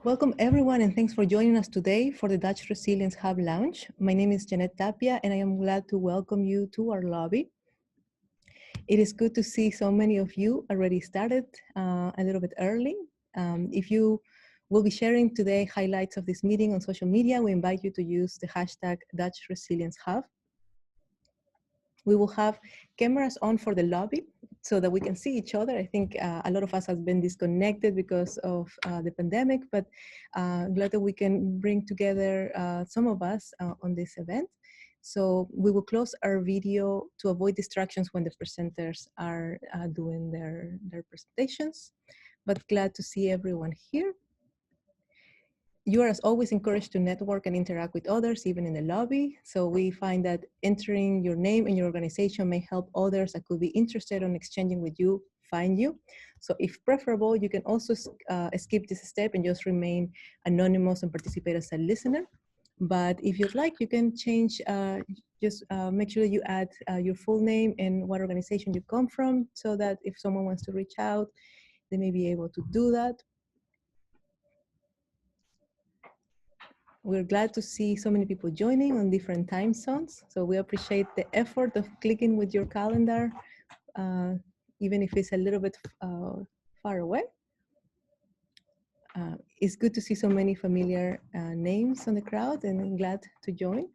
Welcome everyone, and thanks for joining us today for the Dutch Resilience Hub Lounge. My name is Janet Tapia, and I am glad to welcome you to our lobby. It is good to see so many of you already started a little bit early. If you will be sharing today highlights of this meeting on social media, we invite you to use the hashtag Dutch Resilience Hub. We will have cameras on for the lobby so that we can see each other. I think a lot of us have been disconnected because of the pandemic, but glad that we can bring together some of us on this event. So we will close our video to avoid distractions when the presenters are doing their presentations, but glad to see everyone here. You are as always encouraged to network and interact with others, even in the lobby. So we find that entering your name and your organization may help others that could be interested in exchanging with you find you. So if preferable, you can also skip this step and just remain anonymous and participate as a listener. But if you'd like, you can change, just make sure that you add your full name and what organization you come from so that if someone wants to reach out, they may be able to do that. We're glad to see so many people joining on different time zones. So we appreciate the effort of clicking with your calendar, even if it's a little bit far away. It's good to see so many familiar names on the crowd, and I'm glad to join.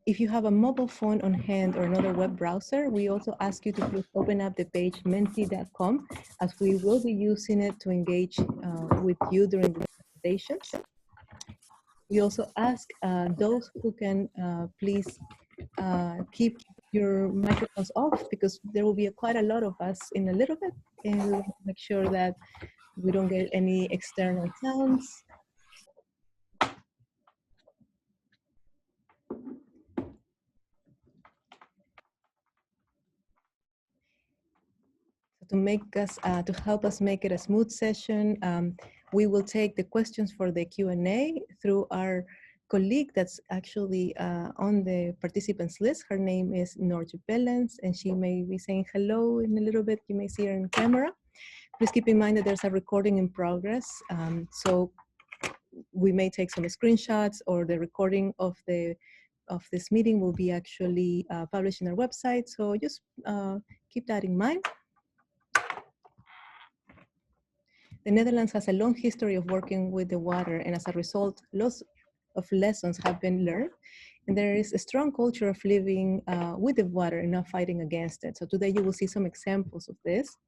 If you have a mobile phone on hand or another web browser, we also ask you to please open up the page menti.com, as we will be using it to engage with you during the presentations. We also ask those who can please keep your microphones off, because there will be quite a lot of us in a little bit, and we want to make sure that we don't get any external sounds. To help us make it a smooth session, we will take the questions for the Q&A through our colleague that's actually on the participants list. Her name is Norge Bellens, and she may be saying hello in a little bit. You may see her in camera. Please keep in mind that there's a recording in progress. So we may take some screenshots, or the recording of this meeting will be actually published on our website. So just keep that in mind. The Netherlands has a long history of working with the water, and as a result, lots of lessons have been learned. And there is a strong culture of living with the water and not fighting against it. So today you will see some examples of this.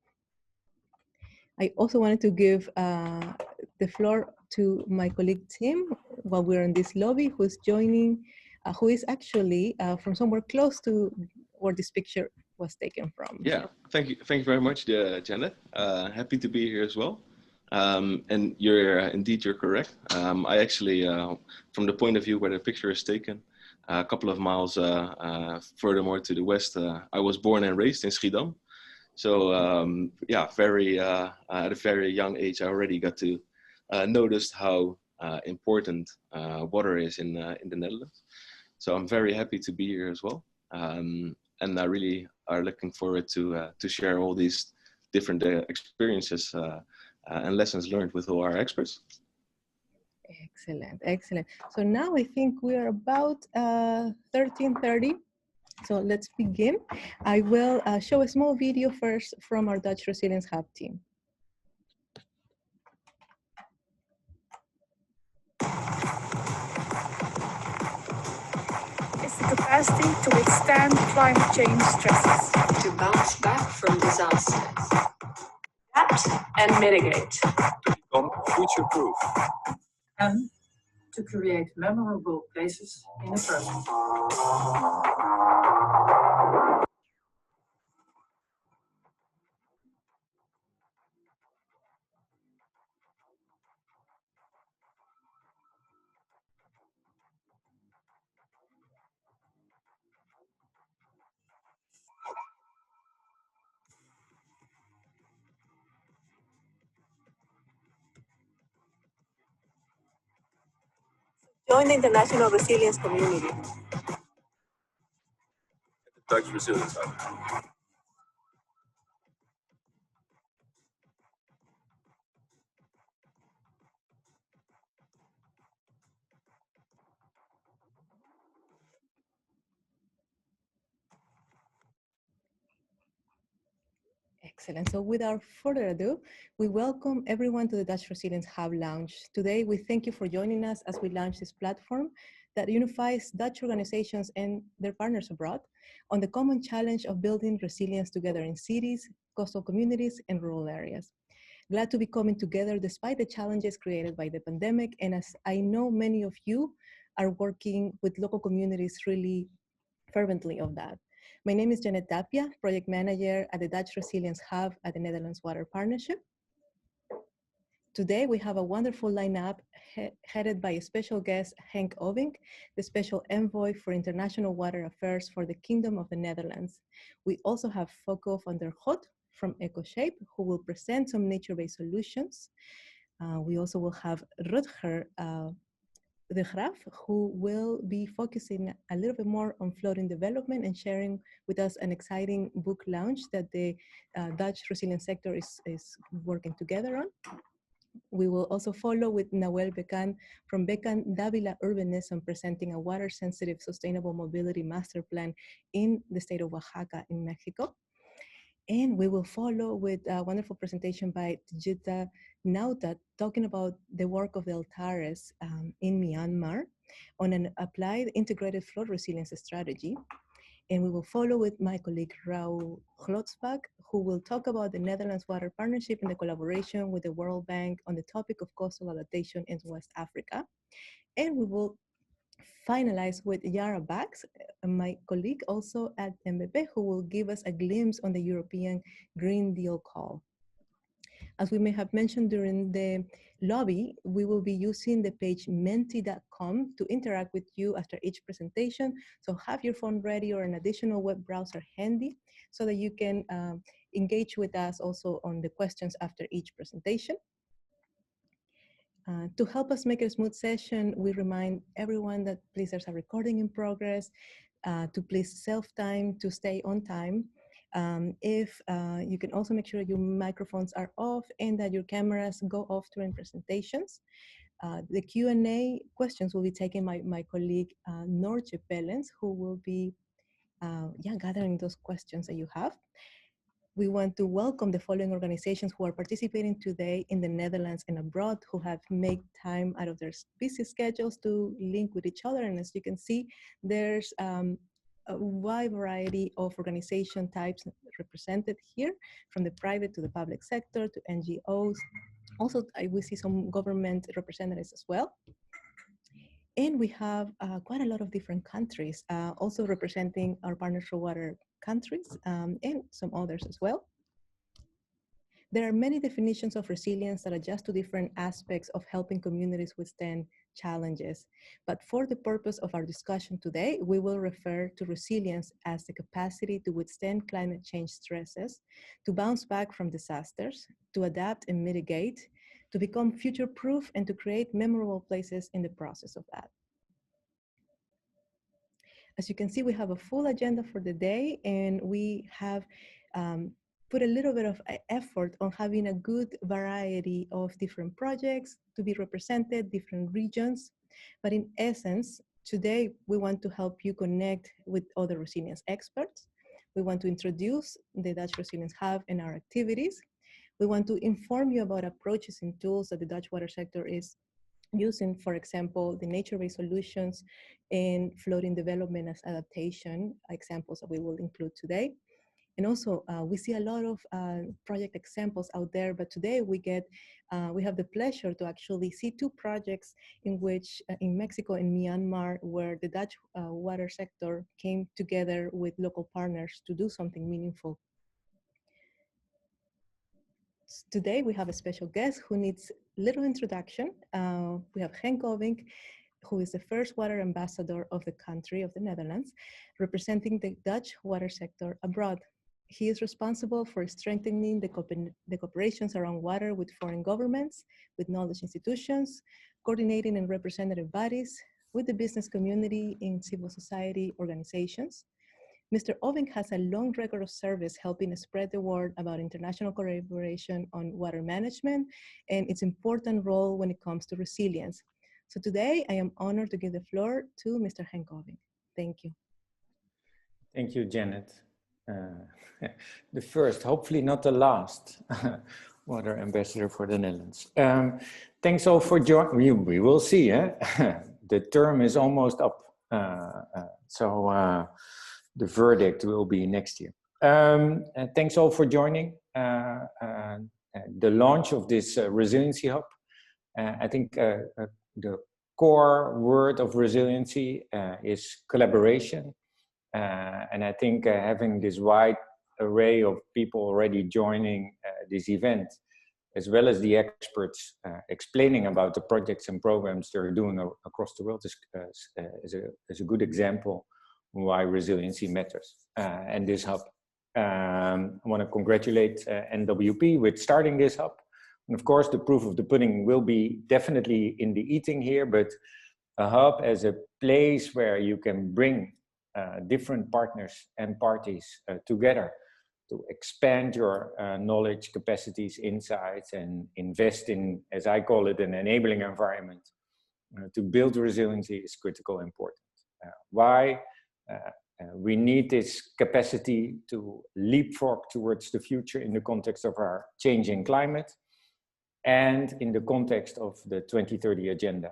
I also wanted to give the floor to my colleague Tim while we're in this lobby, who's joining, who is actually from somewhere close to where this picture was taken from. Yeah, thank you very much, Janet. Happy to be here as well. And you're correct. I actually, from the point of view where the picture is taken, a couple of miles furthermore to the west, I was born and raised in Schiedam. So yeah, at a very young age, I already got to notice how important water is in the Netherlands. So I'm very happy to be here as well. And I really are looking forward to share all these different experiences and lessons learned with all our experts. Excellent, excellent. So now I think we are about 13:30. So let's begin. I will show a small video first from our Dutch Resilience Hub team. It's the capacity to withstand climate change stresses, to bounce back from disasters, adapt and mitigate, to become future-proof, and to create memorable places in the present. Join the international resilience community. the Dutch Resilience Hub. Excellent. So without further ado, we welcome everyone to the Dutch Resilience Hub Lounge. Today, we thank you for joining us as we launch this platform that unifies Dutch organizations and their partners abroad on the common challenge of building resilience together in cities, coastal communities, and rural areas. Glad to be coming together despite the challenges created by the pandemic. And as I know many of you are working with local communities really fervently of that. My name is Janet Tapia, Project Manager at the Dutch Resilience Hub at the Netherlands Water Partnership. Today, we have a wonderful lineup headed by a special guest, Henk Ovink, the Special Envoy for International Water Affairs for the Kingdom of the Netherlands. We also have Foko van der God from EcoShape, who will present some nature-based solutions. We also will have Rutger de Graaf, who will be focusing a little bit more on floating development and sharing with us an exciting book launch that the Dutch resilience sector is working together on. We will also follow with Nahuel Becan from Becan Davila Urbanism, presenting a water-sensitive sustainable mobility master plan in the state of Oaxaca in Mexico. And we will follow with a wonderful presentation by Tjita Nauta talking about the work of the Altares in Myanmar on an applied integrated flood resilience strategy. And we will follow with my colleague Raul Glotzbach, who will talk about the Netherlands Water Partnership and the collaboration with the World Bank on the topic of coastal adaptation in West Africa. And we will finalize with Yara Bax, my colleague also at NWP, who will give us a glimpse on the European Green Deal call. As we may have mentioned during the lobby, we will be using the page menti.com to interact with you after each presentation. So have your phone ready or an additional web browser handy so that you can engage with us also on the questions after each presentation. To help us make a smooth session, we remind everyone that please there's a recording in progress, to please self-time, to stay on time. If you can also make sure your microphones are off and that your cameras go off during presentations. The Q&A questions will be taken by my colleague Norge Pellens, who will be gathering those questions that you have. We want to welcome the following organizations who are participating today in the Netherlands and abroad, who have made time out of their busy schedules to link with each other. And as you can see, there's a wide variety of organization types represented here, from the private to the public sector to NGOs. Also, we see some government representatives as well. And we have quite a lot of different countries also representing our Partners for Water countries and some others as well. There are many definitions of resilience that adjust to different aspects of helping communities withstand challenges. But for the purpose of our discussion today, we will refer to resilience as the capacity to withstand climate change stresses, to bounce back from disasters, to adapt and mitigate, to become future-proof, and to create memorable places in the process of that. As you can see, we have a full agenda for the day, and we have put a little bit of effort on having a good variety of different projects to be represented, different regions. But in essence, today we want to help you connect with other resilience experts. We want to introduce the Dutch Resilience Hub and our activities. We want to inform you about approaches and tools that the Dutch water sector is using, for example, the nature-based solutions and floating development as adaptation examples that we will include today. And also, we see a lot of project examples out there, but today we have the pleasure to actually see two projects in which, in Mexico and Myanmar, where the Dutch water sector came together with local partners to do something meaningful. Today we have a special guest who needs little introduction. We have Henk Ovink, who is the first water ambassador of the country of the Netherlands, representing the Dutch water sector abroad. He is responsible for strengthening the cooperations around water with foreign governments, with knowledge institutions, coordinating and representative bodies, with the business community in civil society organizations. Mr. Ovink has a long record of service helping spread the word about international collaboration on water management and its important role when it comes to resilience. So today I am honored to give the floor to Mr. Henk Ovink. Thank you. Thank you, Janet. the first, hopefully not the last, water ambassador for the Netherlands. Thanks all for joining. We will see. The term is almost up, so the verdict will be next year. And thanks all for joining the launch of this resiliency hub. I think the core word of resiliency is collaboration. And I think having this wide array of people already joining this event, as well as the experts explaining about the projects and programs they're doing across the world is a good example why resiliency matters. And this hub, I want to congratulate NWP with starting this hub. And of course, the proof of the pudding will be definitely in the eating here, but a hub as a place where you can bring different partners and parties together to expand your knowledge, capacities, insights, and invest in, as I call it, an enabling environment to build resiliency is critical important. Why? We need this capacity to leapfrog towards the future in the context of our changing climate and in the context of the 2030 agenda.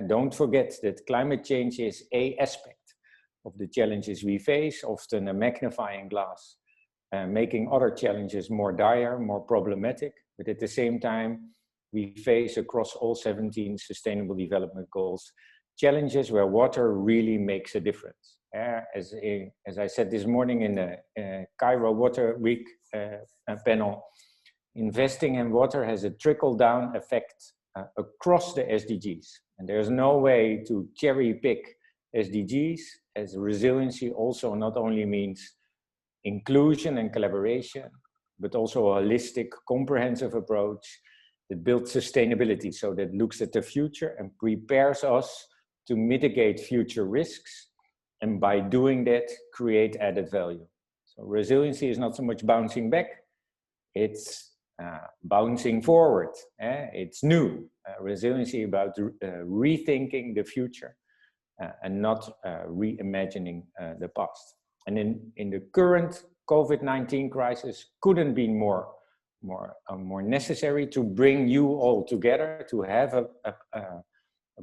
Don't forget that climate change is an aspect of the challenges we face, often a magnifying glass, making other challenges more dire, more problematic. But at the same time, we face across all 17 Sustainable Development Goals challenges where water really makes a difference. As I said this morning in the Cairo Water Week panel, investing in water has a trickle-down effect across the SDGs. And there's no way to cherry pick SDGs, as resiliency also not only means inclusion and collaboration, but also a holistic, comprehensive approach that builds sustainability, so that looks at the future and prepares us to mitigate future risks, and by doing that, create added value. So resiliency is not so much bouncing back, it's bouncing forward. It's new. Resiliency about rethinking the future and not reimagining the past. And in the current COVID-19 crisis, couldn't be more necessary to bring you all together, to have a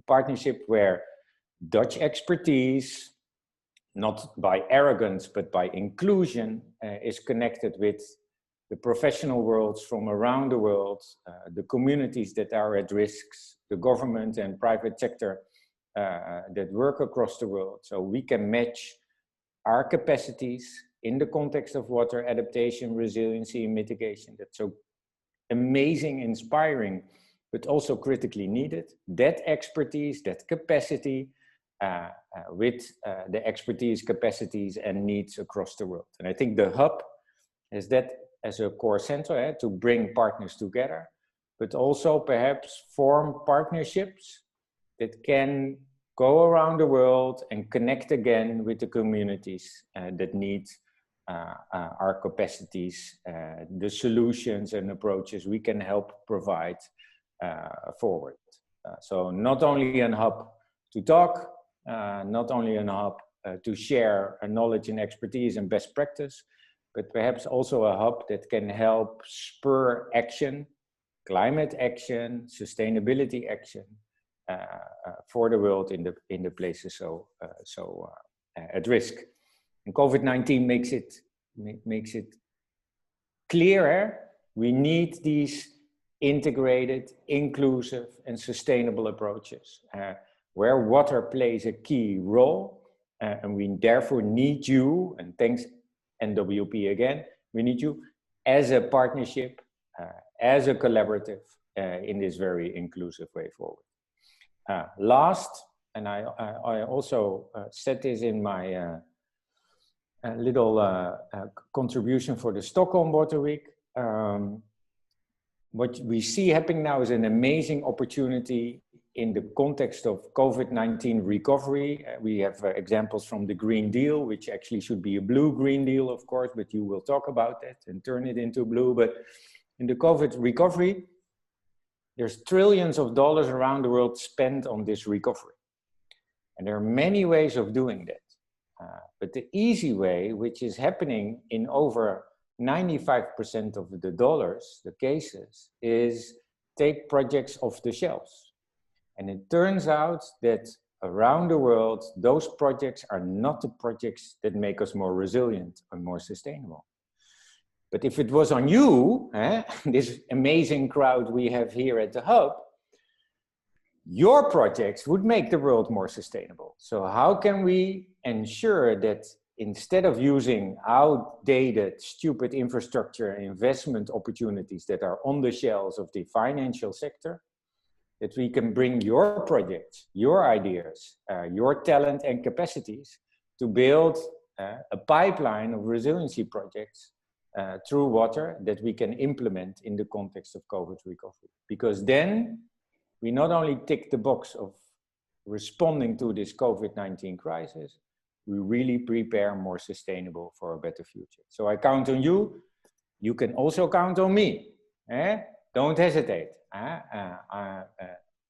partnership where Dutch expertise, not by arrogance, but by inclusion, is connected with the professional worlds from around the world, the communities that are at risks, the government and private sector that work across the world. So we can match our capacities in the context of water adaptation, resiliency, and mitigation. That's so amazing, inspiring, but also critically needed. That expertise, that capacity, with the expertise, capacities, and needs across the world. And I think the hub has that as a core center to bring partners together, but also perhaps form partnerships that can go around the world and connect again with the communities that need our capacities, the solutions and approaches we can help provide forward. So not only a hub to talk, not only a hub to share knowledge and expertise and best practice, but perhaps also a hub that can help spur action, climate action, sustainability action for the world in the places so at risk. And COVID-19 makes it clearer. We need these integrated, inclusive, and sustainable approaches where water plays a key role, and we therefore need you, and thanks NWP again, we need you as a partnership, as a collaborative in this very inclusive way forward. Last, and I also said this in my little contribution for the Stockholm Water Week. What we see happening now is an amazing opportunity in the context of COVID-19 recovery. We have examples from the Green Deal, which actually should be a blue Green Deal, of course, but you will talk about that and turn it into blue. But in the COVID recovery, there's trillions of dollars around the world spent on this recovery. And there are many ways of doing that. But the easy way, which is happening in over 95% of the dollars, the cases, is take projects off the shelves. And it turns out that around the world, those projects are not the projects that make us more resilient and more sustainable. But if it was on you, this amazing crowd we have here at the Hub, your projects would make the world more sustainable. So how can we ensure that instead of using outdated, stupid infrastructure and investment opportunities that are on the shelves of the financial sector, that we can bring your projects, your ideas, your talent and capacities to build a pipeline of resiliency projects through water that we can implement in the context of COVID recovery. Because then we not only tick the box of responding to this COVID-19 crisis, we really prepare more sustainable for a better future. So I count on you. You can also count on me. Don't hesitate.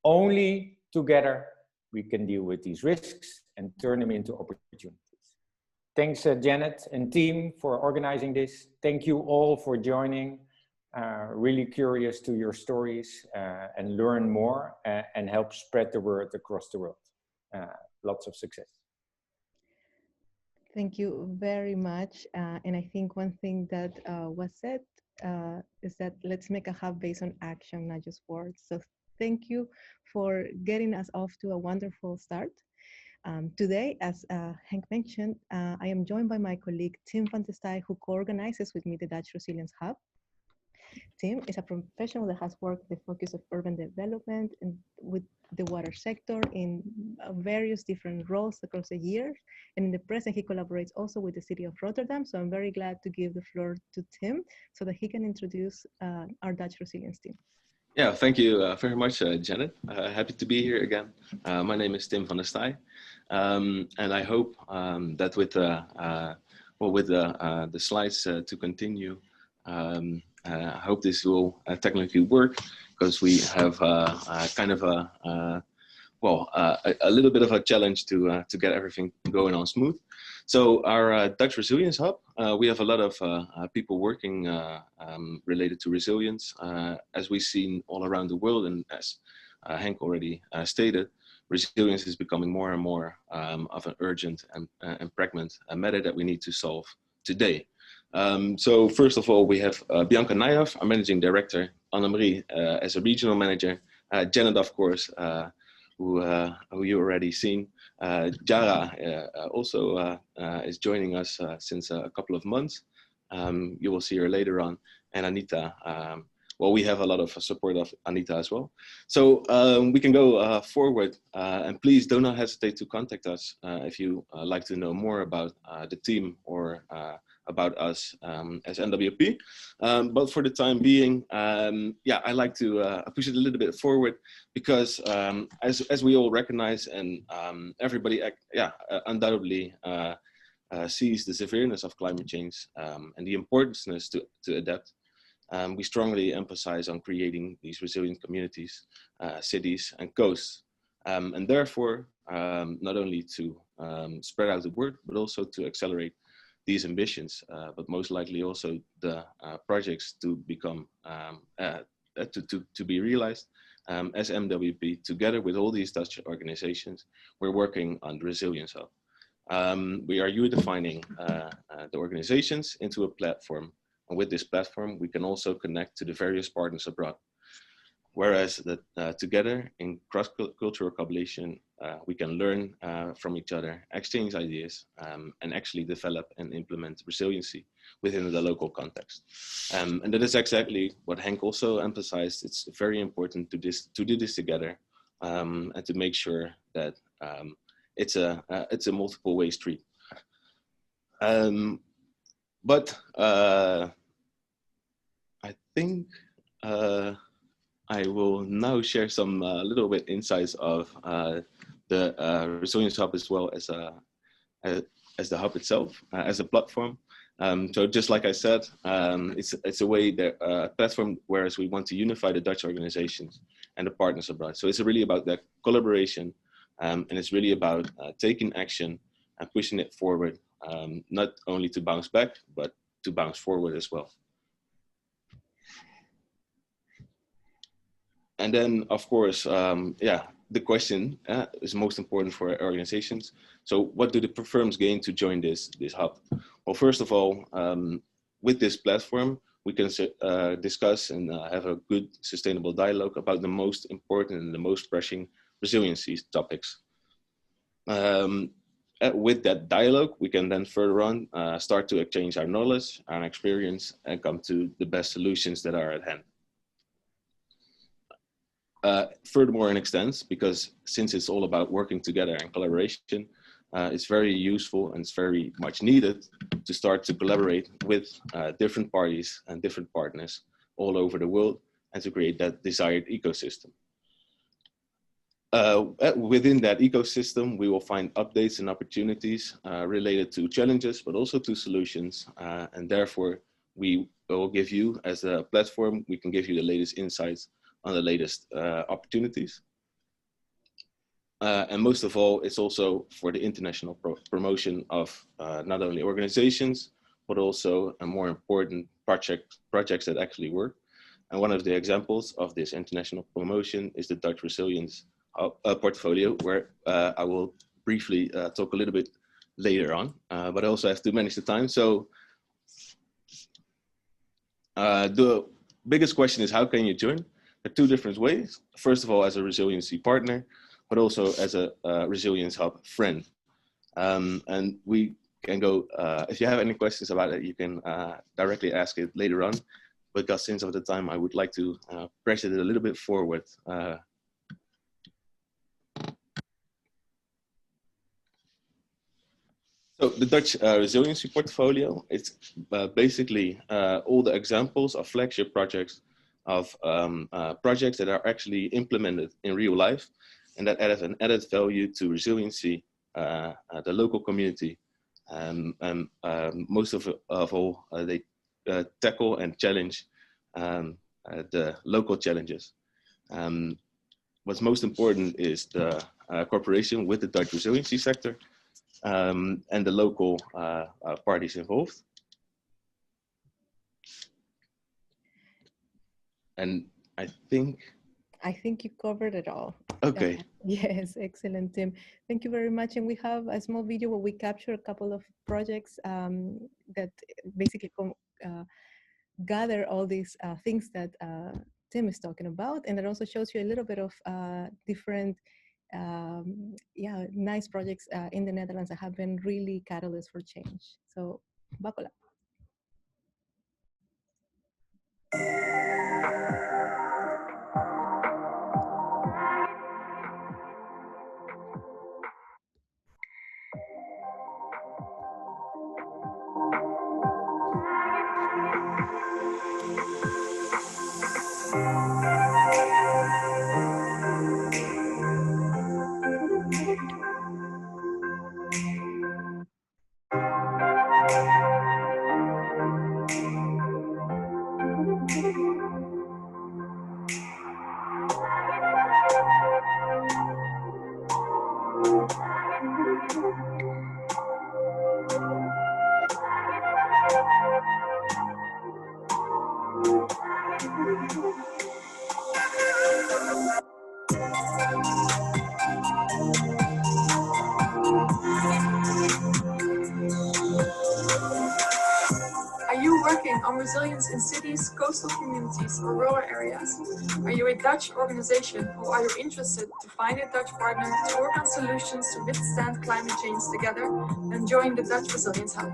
Only together we can deal with these risks and turn them into opportunities. Thanks, Janet and team, for organizing this. Thank you all for joining. Really curious to your stories and learn more and help spread the word across the world. Lots of success. Thank you very much. And I think one thing that was said is that let's make a hub based on action, not just words. So thank you for getting us off to a wonderful start. Today, as Henk mentioned, I am joined by my colleague, Tim van der Staaij, who co-organizes with me the Dutch Resilience Hub. Tim is a professional that has worked the focus of urban development and with the water sector in various different roles across the years. And in the present, he collaborates also with the city of Rotterdam. So I'm very glad to give the floor to Tim so that he can introduce our Dutch Resilience team. Yeah, thank you very much, Janet. Happy to be here again. My name is Tim van der Staaij. And I hope that with the slides to continue, I hope this will technically work, because we have kind of a little bit of a challenge to get everything going on smooth. So our Dutch Resilience Hub, we have a lot of people working related to resilience, as we've seen all around the world, and as Henk already stated, resilience is becoming more and more of an urgent and pregnant matter that we need to solve today. So first of all, we have Bianca Nijhoff, our managing director, Annemarie as a regional manager, Janet, of course, who you already seen. Jara also is joining us since a couple of months. You will see her later on. And Anita, well, we have a lot of support of Anita as well. So we can go forward, and please do not hesitate to contact us if you like to know more about the team or about us as NWP. But for the time being, yeah, I like to push it a little bit forward, because as we all recognize, and everybody undoubtedly sees the severeness of climate change and the importance to adapt, we strongly emphasize on creating these resilient communities, cities and coasts. And therefore, not only to spread out the word, but also to accelerate these ambitions, but most likely also the projects to become, to be realized. As NWP, together with all these Dutch organizations, we're working on the Resilience Hub. We are redefining the organizations into a platform. And with this platform, we can also connect to the various partners abroad. Whereas together in cross-cultural collaboration, we can learn from each other, exchange ideas, and actually develop and implement resiliency within the local context. And that is exactly what Henk also emphasized. It's very important to do this together, and to make sure that it's a multiple way street. But I think I will now share some little bit insights of the Resilience Hub, as well as the hub itself, as a platform. So just like I said, it's a way that platform, whereas we want to unify the Dutch organizations and the partners abroad. So it's really about that collaboration, and it's really about taking action and pushing it forward, not only to bounce back, but to bounce forward as well. And then, of course, the question is most important for organizations. So what do the firms gain to join this hub? Well, first of all, with this platform, we can discuss and have a good sustainable dialogue about the most important and the most pressing resiliency topics. With that dialogue, we can then further on start to exchange our knowledge and experience and come to the best solutions that are at hand. Furthermore, in extent, because since it's all about working together and collaboration, it's very useful and it's very much needed to start to collaborate with different parties and different partners all over the world and to create that desired ecosystem. Within that ecosystem, we will find updates and opportunities related to challenges, but also to solutions. And therefore, we will give you, as a platform, we can give you the latest insights on the latest opportunities. And most of all, it's also for the international promotion of not only organizations, but also a more important projects that actually work. And one of the examples of this international promotion is the Dutch Resilience portfolio, where I will briefly talk a little bit later on, but I also have to manage the time. So the biggest question is, how can you join? There are two different ways. First of all, as a resiliency partner, but also as a Resilience Hub friend. And we can go, if you have any questions about it, you can directly ask it later on, because since of the time, I would like to press it a little bit forward. So the Dutch Resiliency Portfolio, it's basically all the examples of flagship projects of projects that are actually implemented in real life and that add an added value to resiliency, the local community, and most of all, they tackle and challenge the local challenges. What's most important is the cooperation with the Dutch resiliency sector and the local parties involved. And I think you covered it all. Okay. Yes, excellent, Tim. Thank you very much. And we have a small video where we capture a couple of projects that basically gather all these things that Tim is talking about. And it also shows you a little bit of different, nice projects in the Netherlands that have been really catalysts for change. So, buckle up. Are you working on resilience in cities, coastal communities, or rural areas? Are you a Dutch organization, or are you interested to find a Dutch partner to work on solutions to withstand climate change together? Then join the Dutch Resilience Hub.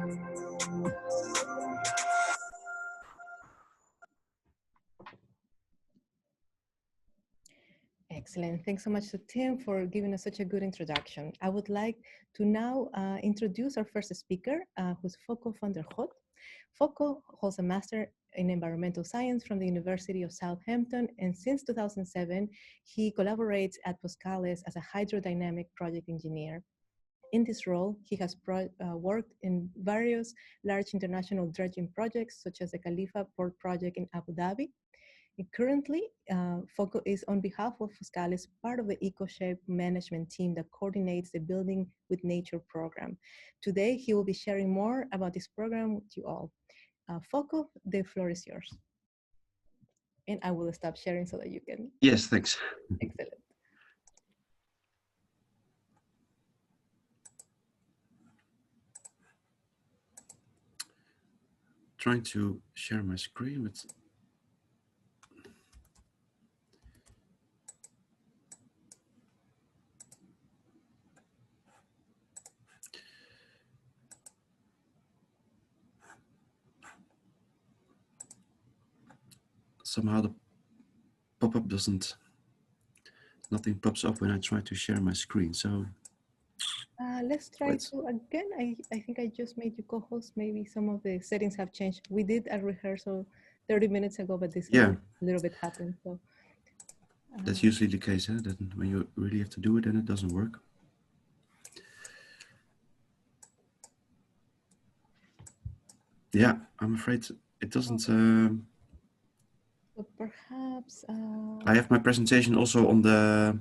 Excellent. Thanks so much to Tim for giving us such a good introduction. I would like to now introduce our first speaker, who's Foko van der God. Foko holds a master in environmental science from the University of Southampton, and since 2007, he collaborates at Poscales as a hydrodynamic project engineer. In this role, he has worked in various large international dredging projects, such as the Khalifa Port Project in Abu Dhabi. Currently, FOCO is on behalf of Fiscalis, part of the EcoShape management team that coordinates the Building with Nature program. Today, he will be sharing more about this program with you all. FOCO, the floor is yours. And I will stop sharing so that you can. Yes, thanks. Excellent. Trying to share my screen, but somehow the pop-up nothing pops up when I try to share my screen. So Let's try to again. I think I just made you co-host. Maybe some of the settings have changed. We did a rehearsal 30 minutes ago, but this yeah, little bit happened. So that's usually the case, huh? That when you really have to do it, then it doesn't work. Yeah, I'm afraid it doesn't. so perhaps I have my presentation also on the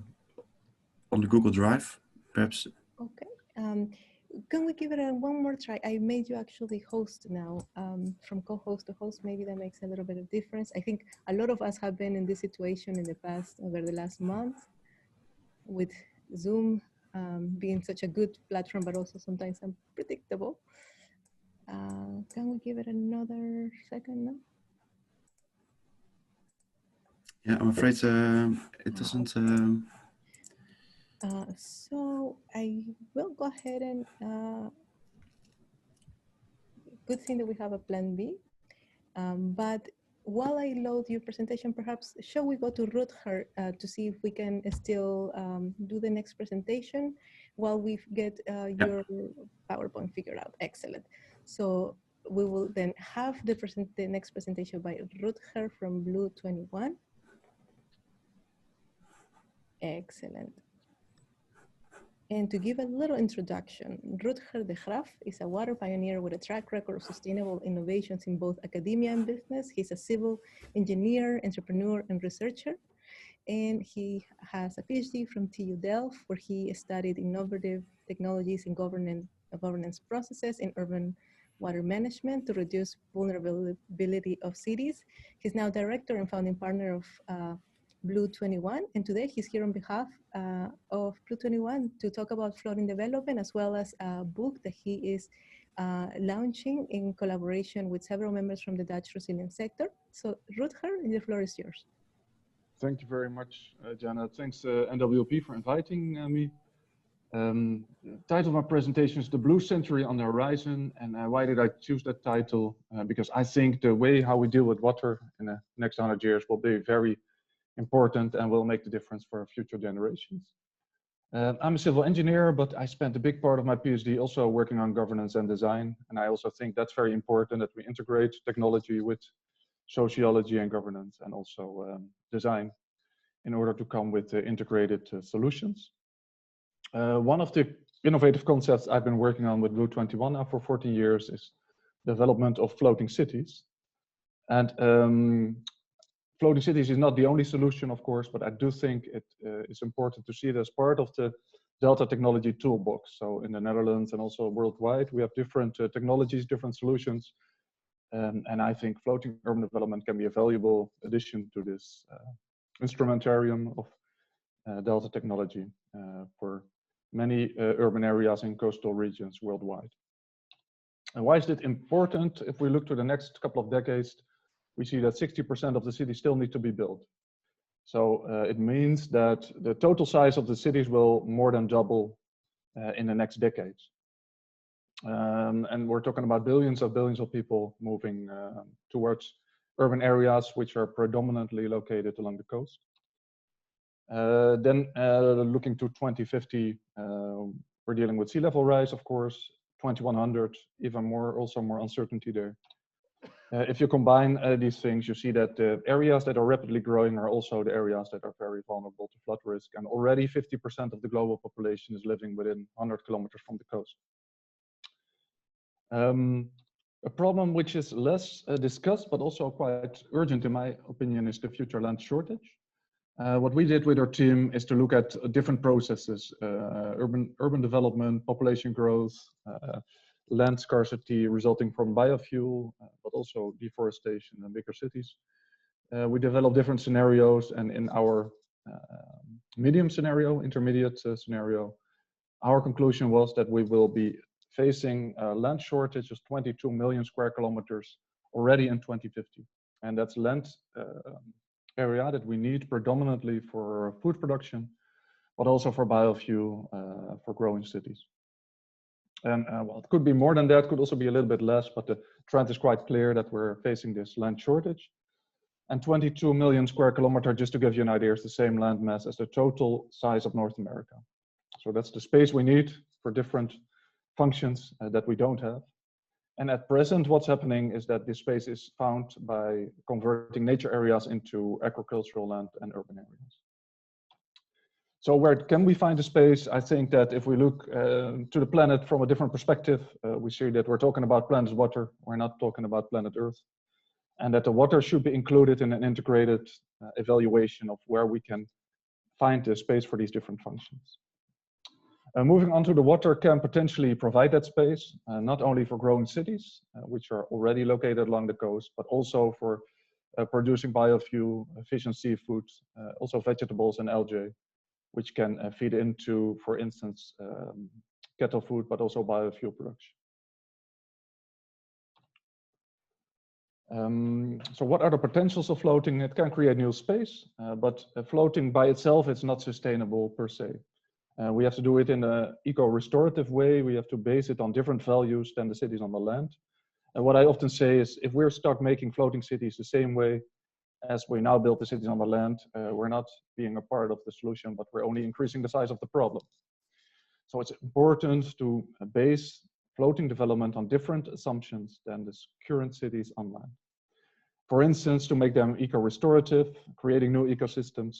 Google Drive. Perhaps. okay. Can we give it one more try? I made you actually host now. From co-host to host, maybe that makes a little bit of difference. I think a lot of us have been in this situation in the past, over the last month, with Zoom being such a good platform, but also sometimes unpredictable. Can we give it another second now? Yeah, I'm afraid it doesn't. So I will go ahead and good thing that we have a plan B. But while I load your presentation, perhaps shall we go to Rutger to see if we can still do the next presentation while we get your PowerPoint figured out. Excellent. So we will then have the next presentation by Rutger from Blue 21. Excellent. And to give a little introduction, Rutger de Graaf is a water pioneer with a track record of sustainable innovations in both academia and business. He's a civil engineer, entrepreneur, and researcher. And he has a PhD from TU Delft, where he studied innovative technologies in governance processes in urban water management to reduce vulnerability of cities. He's now director and founding partner of Blue 21, and today he's here on behalf of Blue 21 to talk about flooding development, as well as a book that he is launching in collaboration with several members from the Dutch resilience sector. So Rutger, the floor is yours. Thank you very much, Jana. Thanks NWP for inviting me. The title of my presentation is The Blue Century on the Horizon. And why did I choose that title? Because I think the way how we deal with water in the next 100 years will be very important and will make the difference for future generations. I'm a civil engineer, but I spent a big part of my PhD also working on governance and design. And I also think that's very important, that we integrate technology with sociology and governance and also design in order to come with integrated solutions. One of the innovative concepts I've been working on with Blue 21 now for 14 years is development of floating cities. And floating cities is not the only solution, of course, but I do think it is important to see it as part of the Delta technology toolbox. So in the Netherlands and also worldwide, we have different technologies, different solutions. And I think floating urban development can be a valuable addition to this instrumentarium of Delta technology for many urban areas and coastal regions worldwide. And why is it important? If we look to the next couple of decades, we see that 60% of the cities still need to be built. So it means that the total size of the cities will more than double in the next decades. And we're talking about billions of people moving towards urban areas which are predominantly located along the coast. Then looking to 2050, we're dealing with sea level rise, of course, 2100, even more, also more uncertainty there. If you combine these things, you see that the areas that are rapidly growing are also the areas that are very vulnerable to flood risk. And already 50% of the global population is living within 100 kilometers from the coast. A problem which is less discussed, but also quite urgent in my opinion, is the future land shortage. What we did with our team is to look at different processes, urban development, population growth, land scarcity resulting from biofuel, but also deforestation in bigger cities. We developed different scenarios, and in our medium scenario, intermediate scenario, our conclusion was that we will be facing a land shortage of 22 million square kilometers already in 2050. And that's land area that we need predominantly for food production, but also for biofuel for growing cities. And well, it could be more than that, could also be a little bit less, but the trend is quite clear that we're facing this land shortage. And 22 million square kilometer, just to give you an idea, is the same land mass as the total size of North America. So that's the space we need for different functions that we don't have. And at present, what's happening is that this space is found by converting nature areas into agricultural land and urban areas. So where can we find the space? I think that if we look to the planet from a different perspective, we see that we're talking about planet water, we're not talking about planet Earth. And that the water should be included in an integrated evaluation of where we can find the space for these different functions. Moving on to the water can potentially provide that space, not only for growing cities, which are already located along the coast, but also for producing biofuel, fish and seafood, also vegetables and algae, which can feed into, for instance, cattle food, but also biofuel production. So what are the potentials of floating? It can create new space, but floating by itself, it's not sustainable per se. We have to do it in an eco-restorative way. We have to base it on different values than the cities on the land. And what I often say is, if we're stuck making floating cities the same way as we now build the cities on the land, we're not being a part of the solution, but we're only increasing the size of the problem. So it's important to base floating development on different assumptions than the current cities on land. For instance, to make them eco-restorative, creating new ecosystems,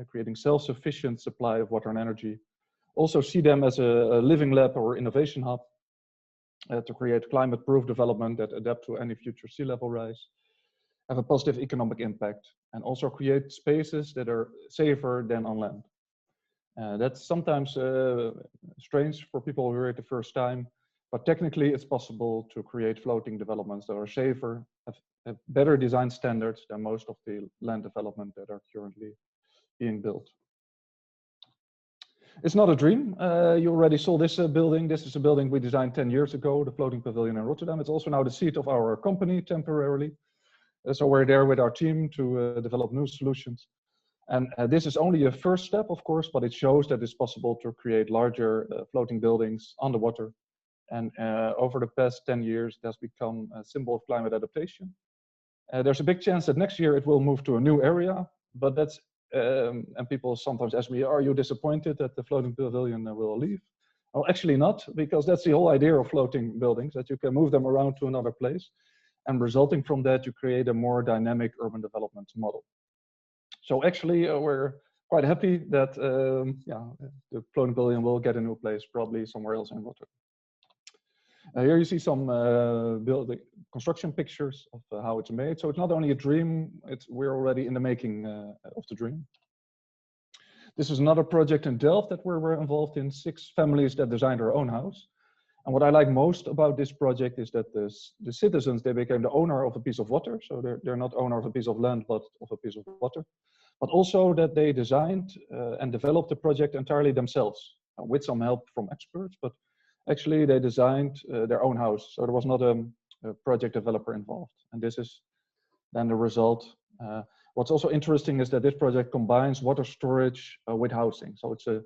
creating self-sufficient supply of water and energy. Also see them as a living lab or innovation hub to create climate-proof development that adapt to any future sea level rise, have a positive economic impact, and also create spaces that are safer than on land. That's sometimes strange for people who hear it the first time, but technically it's possible to create floating developments that are safer, have better design standards than most of the land development that are currently being built. It's not a dream. You already saw this building. This is a building we designed 10 years ago, the floating pavilion in Rotterdam. It's also now the seat of our company temporarily. So we're there with our team to develop new solutions. And this is only a first step, of course, but it shows that it's possible to create larger floating buildings on the water. And over the past 10 years, it has become a symbol of climate adaptation. There's a big chance that next year it will move to a new area, but that's and people sometimes ask me, are you disappointed that the floating pavilion will leave? Well, actually not, because that's the whole idea of floating buildings, that you can move them around to another place. And resulting from that, you create a more dynamic urban development model. So actually, we're quite happy that the floating pavilion will get a new place, probably somewhere else in Rotterdam. Here you see some building construction pictures of how it's made. So it's not only a dream, we're already in the making of the dream. This is another project in Delft that we're involved in, 6 families that designed their own house. And what I like most about this project is that the citizens, they became the owner of a piece of water. So they're not owner of a piece of land, but of a piece of water. But also that they designed and developed the project entirely themselves, with some help from experts. But actually, they designed their own house. So there was not a project developer involved. And this is then the result. What's also interesting is that this project combines water storage with housing. So it's a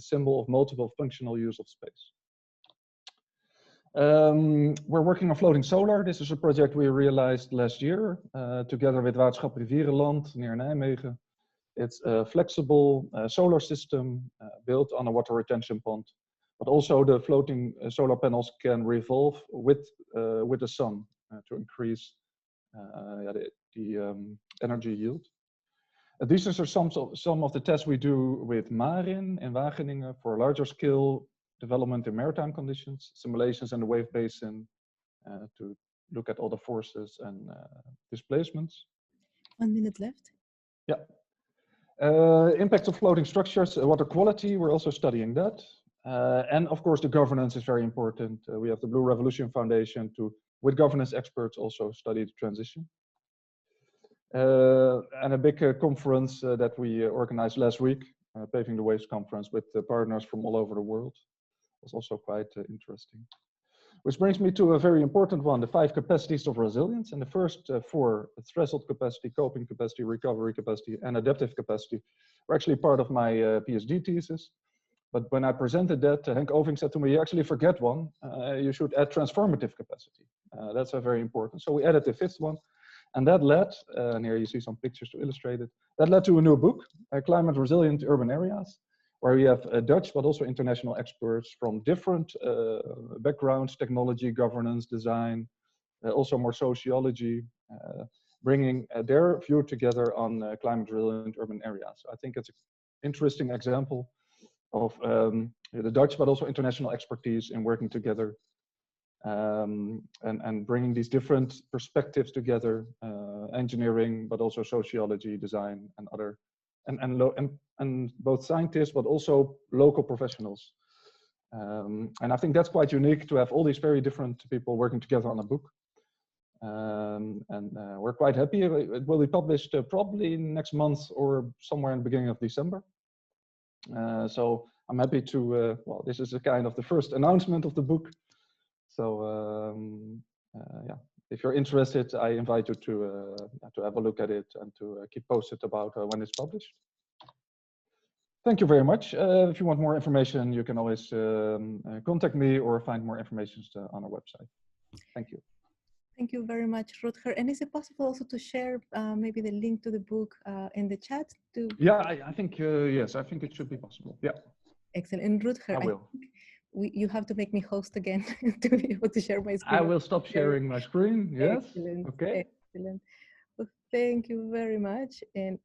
symbol of multiple functional use of space. We're working on floating solar. This is a project we realized last year together with Waterschap Rivierenland near Nijmegen. It's a flexible solar system built on a water retention pond. But also the floating solar panels can revolve with the sun to increase the energy yield. These are some of the tests we do with Marin in Wageningen for larger scale development in maritime conditions, simulations in the wave basin, to look at all the forces and displacements. 1 minute left. Yeah. Impact of floating structures, water quality, we're also studying that. And of course, the governance is very important. We have the Blue Revolution Foundation to, with governance experts, also study the transition. And a big conference that we organized last week, Paving the Waves conference with partners from all over the world. Was also quite interesting. Which brings me to a very important one, the 5 capacities of resilience. And the first 4, threshold capacity, coping capacity, recovery capacity, and adaptive capacity, were actually part of my PhD thesis. But when I presented that, Henk Oving said to me, you actually forget one. You should add transformative capacity. That's very important. So we added the 5th one. And that led, and here you see some pictures to illustrate it, that led to a new book, Climate Resilient Urban Areas, where we have Dutch, but also international experts from different backgrounds, technology, governance, design, also more sociology, bringing their view together on climate resilient urban areas. So I think it's an interesting example of the Dutch, but also international expertise in working together and bringing these different perspectives together, engineering, but also sociology, design, and other, and both scientists, but also local professionals. And I think that's quite unique to have all these very different people working together on a book. And we're quite happy. It will be published probably next month or somewhere in the beginning of December. So I'm happy to, well, this is a kind of the first announcement of the book. So yeah, if you're interested, I invite you to have a look at it and to keep posted about when it's published. Thank you very much. If you want more information, you can always contact me or find more information on our website. Thank you. Thank you very much, Rutger. And is it possible also to share maybe the link to the book in the chat? Yeah, I think, yes, I think it should be possible. Yeah. Excellent. And Rutger, I will. You have to make me host again to be able to share my screen. I will stop sharing my screen. Yes. Excellent. Okay. Excellent. Well, thank you very much. And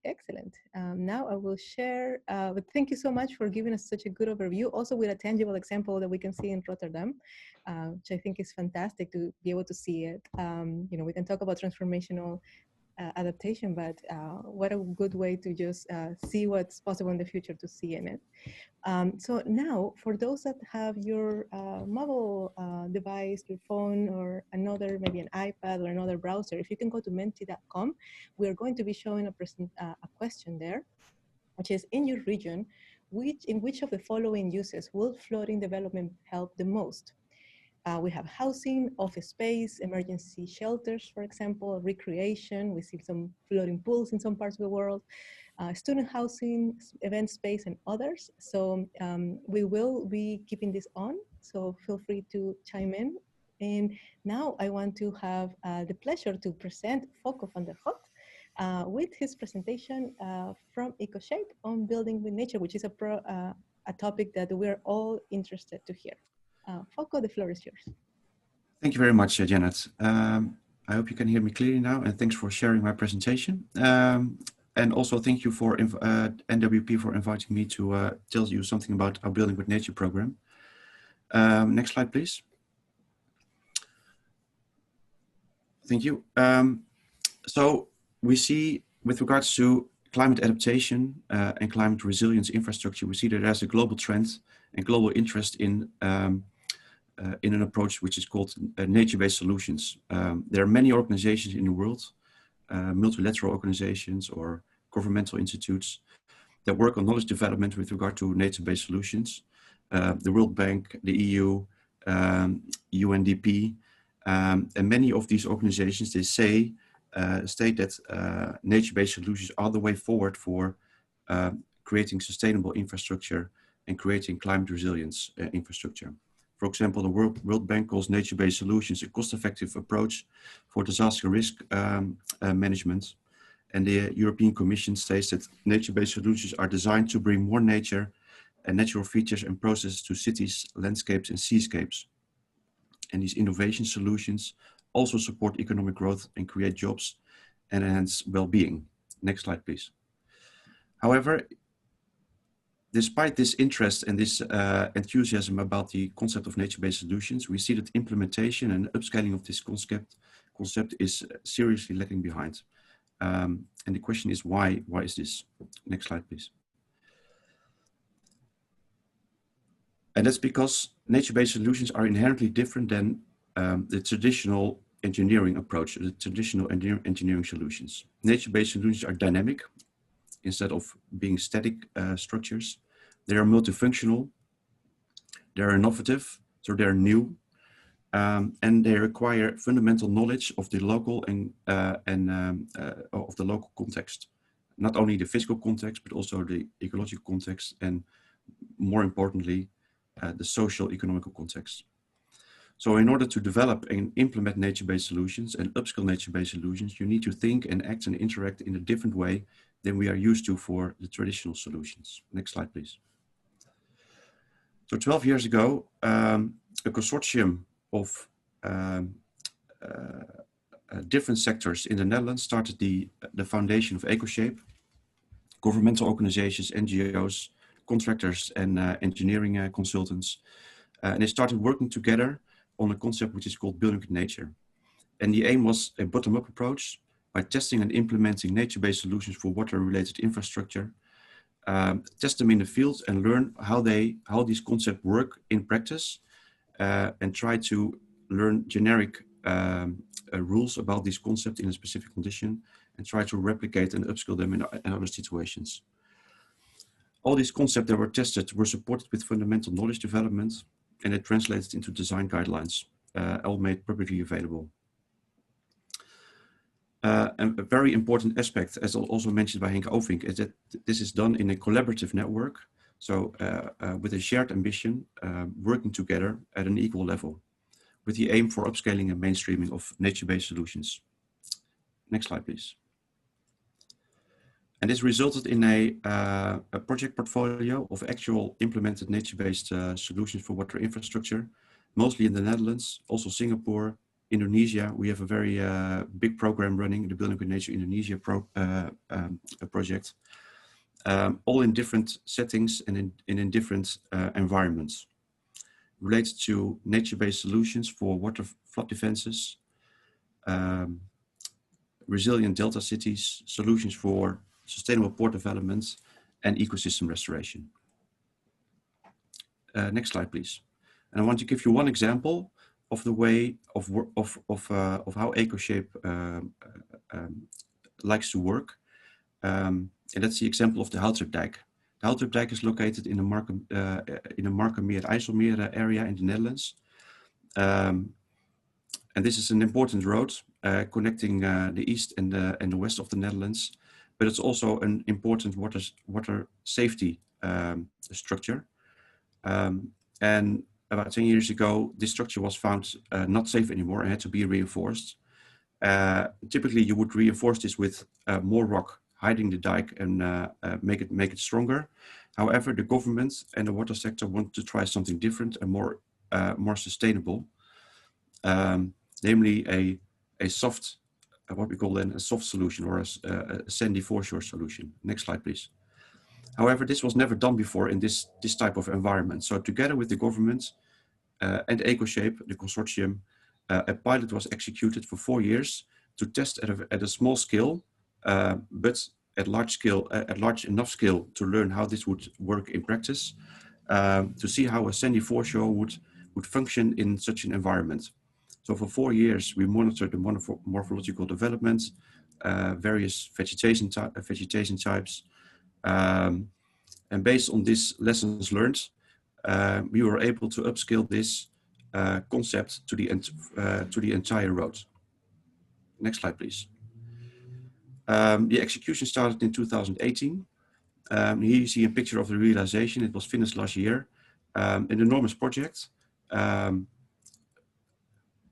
excellent. Now I will share, but thank you so much for giving us such a good overview, also with a tangible example that we can see in Rotterdam, which I think is fantastic to be able to see it. You know, we can talk about transformational adaptation, but what a good way to just see what's possible in the future to see in it. So now, for those that have your mobile device, your phone, or another, maybe an iPad or another browser, if you can go to menti.com, we are going to be showing a question there, which is, in your region, in which of the following uses will floating development help the most? We have housing, office space, emergency shelters, for example, recreation. We see some floating pools in some parts of the world. Student housing, event space, and others. So we will be keeping this on, so feel free to chime in. And now I want to have the pleasure to present Foko van der Got with his presentation from EcoShape on building with nature, which is a topic that we're all interested to hear. Foko, the floor is yours. Thank you very much, Janet. I hope you can hear me clearly now, and thanks for sharing my presentation. And also thank you for NWP for inviting me to tell you something about our Building with Nature program. Next slide, please. Thank you. So we see, with regards to climate adaptation and climate resilience infrastructure, we see that there's a global trend and global interest in an approach which is called nature-based solutions. There are many organizations in the world, multilateral organizations or governmental institutes that work on knowledge development with regard to nature-based solutions. The World Bank, the EU, UNDP, and many of these organizations, they state that nature-based solutions are the way forward for creating sustainable infrastructure and creating climate resilience infrastructure. For example, the World Bank calls nature-based solutions a cost-effective approach for disaster risk management. And the European Commission states that nature-based solutions are designed to bring more nature and natural features and processes to cities, landscapes, and seascapes. And these innovation solutions also support economic growth and create jobs and enhance well-being. Next slide, please. However, despite this interest and this enthusiasm about the concept of nature-based solutions, we see that implementation and upscaling of this concept is seriously lagging behind. And the question is why? Why is this? Next slide, please. And that's because nature-based solutions are inherently different than the traditional engineering approach, the traditional engineering solutions. Nature-based solutions are dynamic instead of being static structures. They are multifunctional, they're innovative, so they're new, and they require fundamental knowledge of the local and of the local context. Not only the physical context, but also the ecological context, and more importantly, the social economical context. So in order to develop and implement nature-based solutions and upskill nature-based solutions, you need to think and act and interact in a different way than we are used to for the traditional solutions. Next slide, please. So 12 years ago, a consortium of different sectors in the Netherlands started the foundation of EcoShape, governmental organizations, NGOs, contractors, and engineering consultants. And they started working together on a concept which is called building with nature. And the aim was a bottom-up approach by testing and implementing nature-based solutions for water-related infrastructure, test them in the field and learn how these concepts work in practice, and try to learn generic rules about these concepts in a specific condition and try to replicate and upskill them in other situations. All these concepts that were tested were supported with fundamental knowledge development, and it translated into design guidelines, all made publicly available. And a very important aspect, as also mentioned by Henk Ovink, is that this is done in a collaborative network. So with a shared ambition, working together at an equal level, with the aim for upscaling and mainstreaming of nature-based solutions. Next slide, please. And this resulted in a project portfolio of actual implemented nature-based solutions for water infrastructure, mostly in the Netherlands, also Singapore, Indonesia. We have a very big program running, the Building with Nature Indonesia project, all in different settings and in different environments, related to nature-based solutions for water flood defenses, resilient delta cities, solutions for sustainable port development, and ecosystem restoration. Next slide, please. And I want to give you one example of the way of how EcoShape likes to work. And that's the example of the Houterdijk. The Houterdijk is located in the Markermeer-IJsselmeer area in the Netherlands. And this is an important road connecting the east and the west of the Netherlands. But it's also an important water safety structure. And about 10 years ago, this structure was found not safe anymore and had to be reinforced. Typically, you would reinforce this with more rock, hiding the dike and make it stronger. However, the government and the water sector want to try something different and more sustainable, namely a soft, what we call then a soft solution, or a sandy foreshore solution. Next slide, please. However, this was never done before in this type of environment. So together with the government and EcoShape, the consortium, a pilot was executed for 4 years to test at a small scale, but at large enough scale to learn how this would work in practice, to see how a sandy foreshore would function in such an environment. So for 4 years, we monitored the morphological development, various vegetation types, and based on these lessons learned, we were able to upscale this concept to the entire road. Next slide, please. The execution started in 2018. Here you see a picture of the realization. It was finished last year. An enormous project,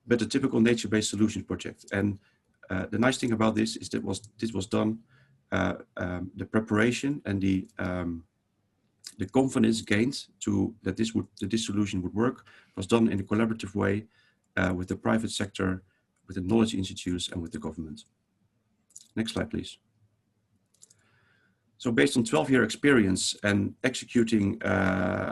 but a typical nature-based solutions project. And the nice thing about this is that this was done, the preparation and the confidence gained that this solution would work was done in a collaborative way with the private sector, with the knowledge institutes, and with the government. Next slide, please. So based on 12-year experience and executing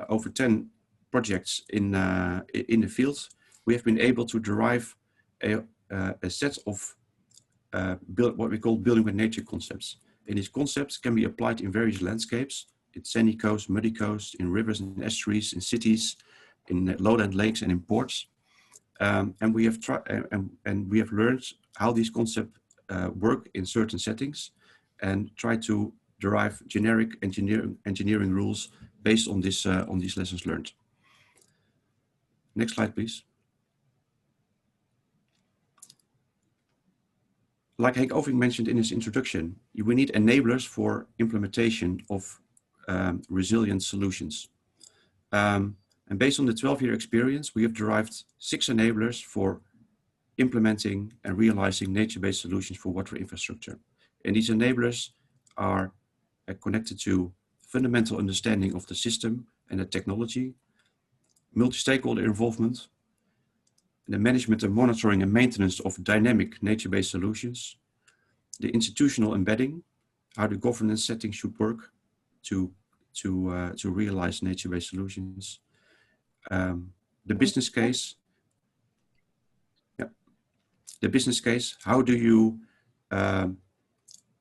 over 10 projects in the field, we have been able to derive a set of what we call building with nature concepts. And these concepts can be applied in various landscapes, in sandy coast, muddy coast, in rivers and estuaries, in cities, in lowland lakes and in ports. And we have tried and we have learned how these concepts work in certain settings, and try to derive generic engineering rules based on these lessons learned. Next slide, please. Like Henk Oving mentioned in his introduction, we need enablers for implementation of resilient solutions. And based on the 12-year experience, we have derived 6 enablers for implementing and realizing nature-based solutions for water infrastructure. And these enablers are connected to fundamental understanding of the system and the technology, multi-stakeholder involvement, the management and monitoring and maintenance of dynamic nature-based solutions, the institutional embedding, how the governance setting should work to realize nature-based solutions, the business case. Yeah, the business case. How do you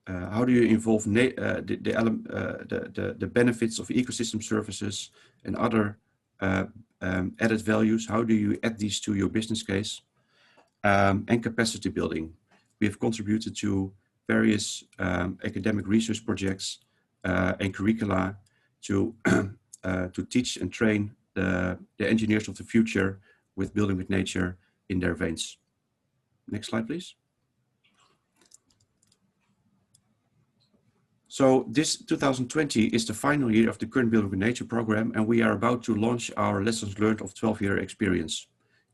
involve the benefits of ecosystem services and other added values? How do you add these to your business case? And capacity building. We have contributed to various academic research projects and curricula to teach and train the engineers of the future with building with nature in their veins. Next slide, please. So this 2020 is the final year of the current Building with Nature program, and we are about to launch our lessons learned of 12-year experience.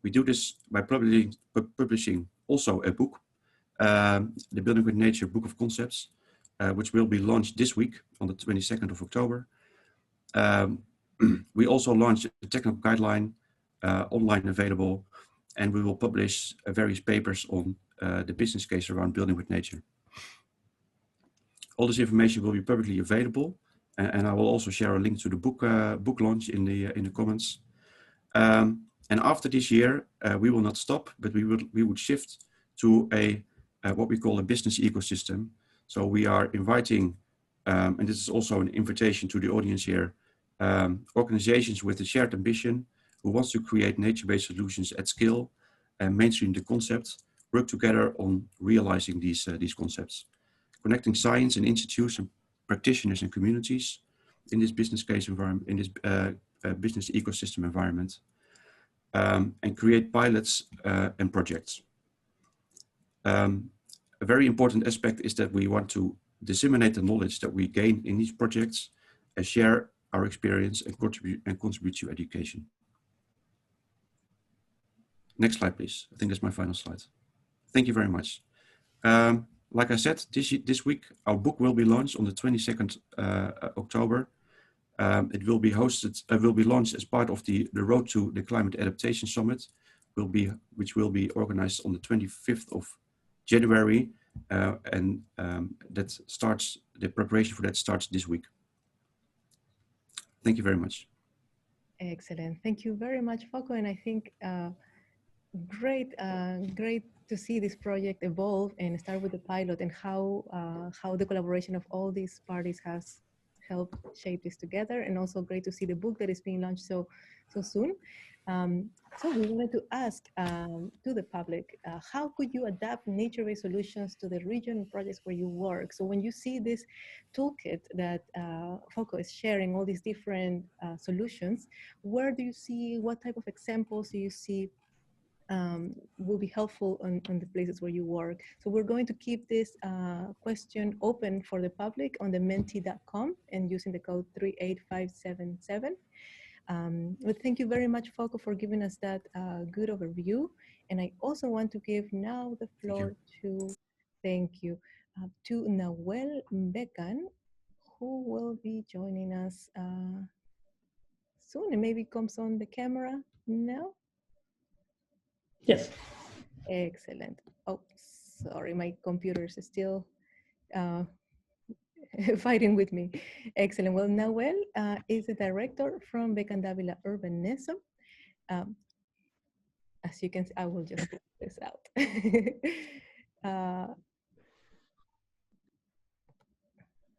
We do this by publishing also a book, the Building with Nature Book of Concepts, which will be launched this week on the 22nd of October. We also launched a technical guideline online available, and we will publish various papers on the business case around building with nature. All this information will be publicly available, and I will also share a link to the book launch in the comments. And after this year, we will not stop, but we would shift to what we call a business ecosystem. So we are inviting, and this is also an invitation to the audience here, organizations with a shared ambition who wants to create nature-based solutions at scale and mainstream the concept, work together on realizing these concepts, connecting science and institutes and practitioners and communities in this business case environment, in this business ecosystem environment. And create pilots and projects. A very important aspect is that we want to disseminate the knowledge that we gain in these projects and share our experience and contribute to education. Next slide, please. I think that's my final slide. Thank you very much. Like I said, this week, our book will be launched on the 22nd October. It will be launched as part of the Road to the Climate Adaptation Summit, which will be organized on the 25th of January, and the preparation for that starts this week. Thank you very much. Excellent. Thank you very much, Foco. And I think great to see this project evolve and start with the pilot, and how the collaboration of all these parties has helped shape this together, and also great to see the book that is being launched so soon. So we wanted to ask to the public, how could you adapt nature-based solutions to the region and projects where you work? So when you see this toolkit that Foco is sharing, all these different solutions, where do you see, what type of examples do you see will be helpful on the places where you work? So we're going to keep this question open for the public on the menti.com and using the code 38577. But thank you very much, Foco, for giving us that good overview. And I also want to give now the floor to Nahuel Becan, who will be joining us soon, and maybe comes on the camera now. Yes. Excellent. Oh, sorry, my computer is still fighting with me. Excellent. Well, Noel is the director from Becan Davila Urbanism. Um, as you can see, I will just put this out. uh,